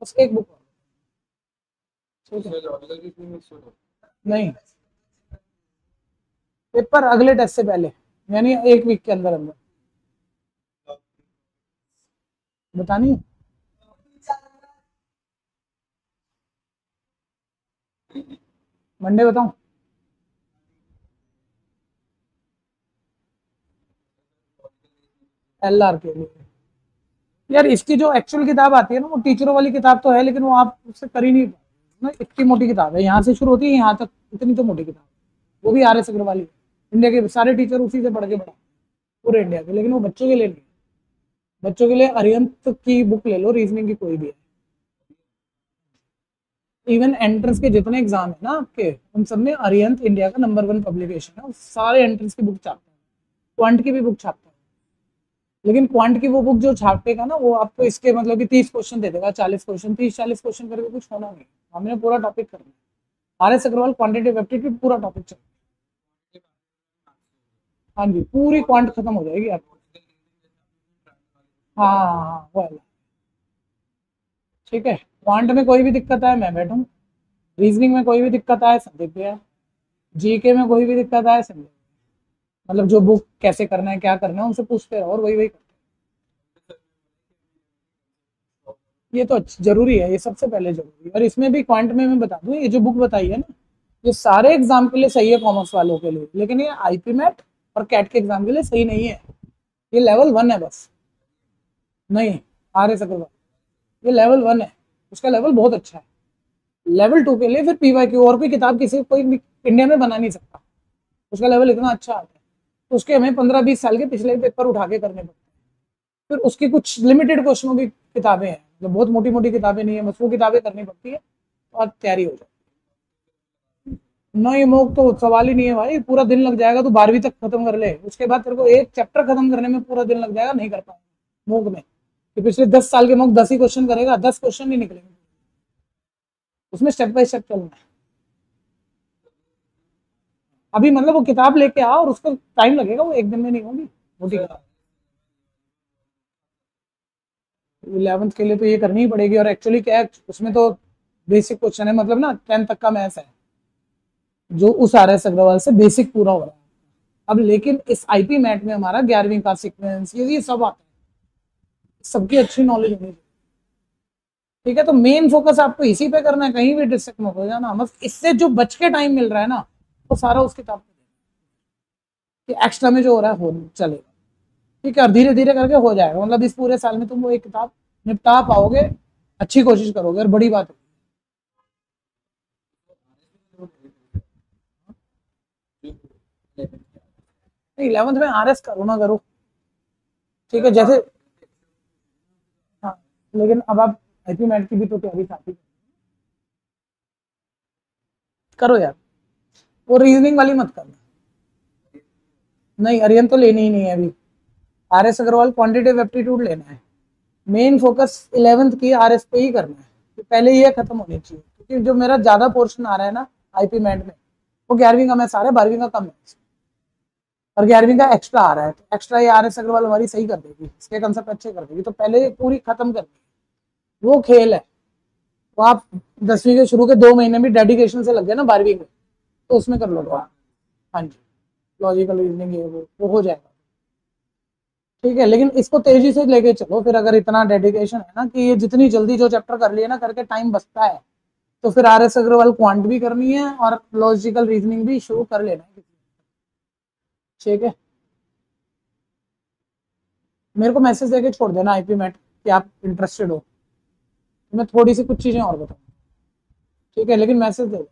बस एक बुक नहीं, पेपर अगले टेस्ट से पहले यानी 1 वीक के अंदर अंदर बतानी है। मंडे बताऊं? LR के लिए यार, इसकी जो एक्चुअल किताब आती है ना वो टीचरों वाली किताब तो है, लेकिन वो आप उससे कर ही नहीं पाओ ना, इतनी मोटी किताब है, यहाँ से शुरू होती है यहाँ तक, इतनी तो मोटी किताब, वो भी RS अग्रवाल, इंडिया के सारे टीचर उसी से पढ़ के पढ़ा पूरे इंडिया के, लेकिन वो बच्चों के लिए नहीं। बच्चों के लिए अरिहंत की बुक ले लो, रीजनिंग की कोई भी है। इवन एंट्रेंस के जितने एग्जाम है ना आपके, उन सब में अरिहंत इंडिया का नंबर 1 पब्लिकेशन है, सारे एंट्रेंस की बुक छापते हैं, क्वांट की भी बुक छापते हैं, लेकिन क्वांट की वो बुक जो छापेगा ना वो आपको इसके मतलब कि 30 क्वेश्चन दे देगा, 40 क्वेश्चन, 30-40 क्वेश्चन करके कुछ होना नहीं, हमने पूरा टॉपिक करना है। RS अग्रवाल क्वांटिटेटिव एप्टीट्यूड पूरा टॉपिक चल, हाँ जी, पूरी क्वांट खत्म हो जाएगी आपको। हाँ वो ठीक है। क्वांट में कोई भी दिक्कत आए मैं बैठूं, रीजनिंग में कोई भी दिक्कत आए संदीप भैया, जीके में कोई भी दिक्कत आए संदीप, मतलब जो बुक कैसे करना है क्या करना है उनसे पूछते रहो और वही करते हैं। ये तो जरूरी है, ये सबसे पहले जरूरी है। और इसमें भी क्वांट में मैं बता दूं, ये जो बुक बताई है ना ये सारे एग्जाम के लिए सही है कॉमर्स वालों के लिए, लेकिन ये आईपी मैट और कैट के एग्जाम के लिए सही नहीं है। ये लेवल 1 है बस, नहीं RS अग्रवाल ये लेवल 1 है, उसका लेवल बहुत अच्छा है। लेवल 2 के लिए फिर PYQ और कोई किताब किसी कोई इंडिया में बना नहीं सकता, उसका लेवल इतना अच्छा आता है, तो उसके हमें 15-20 साल के पिछले पेपर उठा के करने पड़ते हैं। फिर उसकी कुछ लिमिटेड क्वेश्चनों की किताबें हैं, जो बहुत मोटी मोटी किताबें नहीं है, बस वो किताबें करनी पड़ती है और तैयारी हो जाती है। नहीं मोक तो सवाल ही नहीं है भाई, पूरा दिन लग जाएगा, तो 12वीं तक खत्म कर ले, उसके बाद तेरे को एक चैप्टर खत्म करने में पूरा दिन लग जाएगा, नहीं कर पाएंगे मोक में, कि पिछले 10 साल के मोक 10 ही क्वेश्चन करेगा, 10 क्वेश्चन नहीं निकलेंगे, उसमें स्टेप बाय स्टेप चलना है। अभी मतलब वो किताब लेके आओ और उसको टाइम लगेगा, वो एक दिन में नहीं होगी मोटी किताब। 11th के लिए तो ये करनी ही पड़ेगी, और एक्चुअली क्या है उसमें तो बेसिक क्वेश्चन है, मतलब ना 10th तक का मैथ्स है जो उस RS अग्रवाल से बेसिक पूरा हो रहा है। अब लेकिन इस आईपी मैट में हमारा 11वीं का सीक्वेंस ये सब आता है, सबकी अच्छी नॉलेज होनी चाहिए, ठीक है। तो मेन फोकस आपको इसी पे करना है, कहीं भी डिस्ट्रैक्ट मत हो जाना, बस इससे जो बच के टाइम मिल रहा है ना वो सारा उस किताब पे। कि एक्स्ट्रा में जो हो रहा है हो चलेगा, ठीक है। और धीरे धीरे करके हो जाएगा, मतलब इस पूरे साल में तुम वो एक किताब निपटा पाओगे, अच्छी कोशिश करोगे और बड़ी बात है। नहीं 11th में आरएस करो ना करो, ठीक है। जैसे हाँ, लेकिन अब आप आईपी मैट की भी तो तैयारी साथ ही करो यार, वो रीजनिंग वाली मत करना। नहीं अरियन तो लेनी ही नहीं है अभी, आरएस अग्रवाल क्वांटिटेटिव एप्टीट्यूड लेना है। मेन फोकस 11th की आरएस पे ही करना है, तो पहले ये खत्म होनी चाहिए, क्योंकि जो मेरा ज्यादा पोर्शन आ रहा है ना आईपी मैट में, वो 11वीं का मैथ्स आ रहा है, 12वीं का कम है, और 11वीं का एक्स्ट्रा आ रहा है। तो एक्स्ट्रा ये आरएस अग्रवाल हमारी सही कर देगी, इसके कंसेप्ट अच्छे कर देगी, तो पहले ये पूरी खत्म करनी है, वो खेल है। तो आप 10वीं के शुरू के 2 महीने भी डेडिकेशन से लग गए ना 12वीं में, तो उसमें कर लो आप। हाँ जी, लॉजिकल रीजनिंग ये वो हो जाएगा, ठीक है। लेकिन इसको तेजी से लेके चलो फिर, अगर इतना डेडिकेशन है ना कि ये जितनी जल्दी जो चैप्टर कर लिए ना करके टाइम बचता है, तो फिर आरएस अग्रवाल क्वांट भी करनी है और लॉजिकल रीजनिंग भी शुरू कर लेना है, ठीक है। मेरे को मैसेज देके छोड़ देना आईपी मैट कि आप इंटरेस्टेड हो, मैं थोड़ी सी कुछ चीजें और बताऊँ, ठीक है, लेकिन मैसेज दे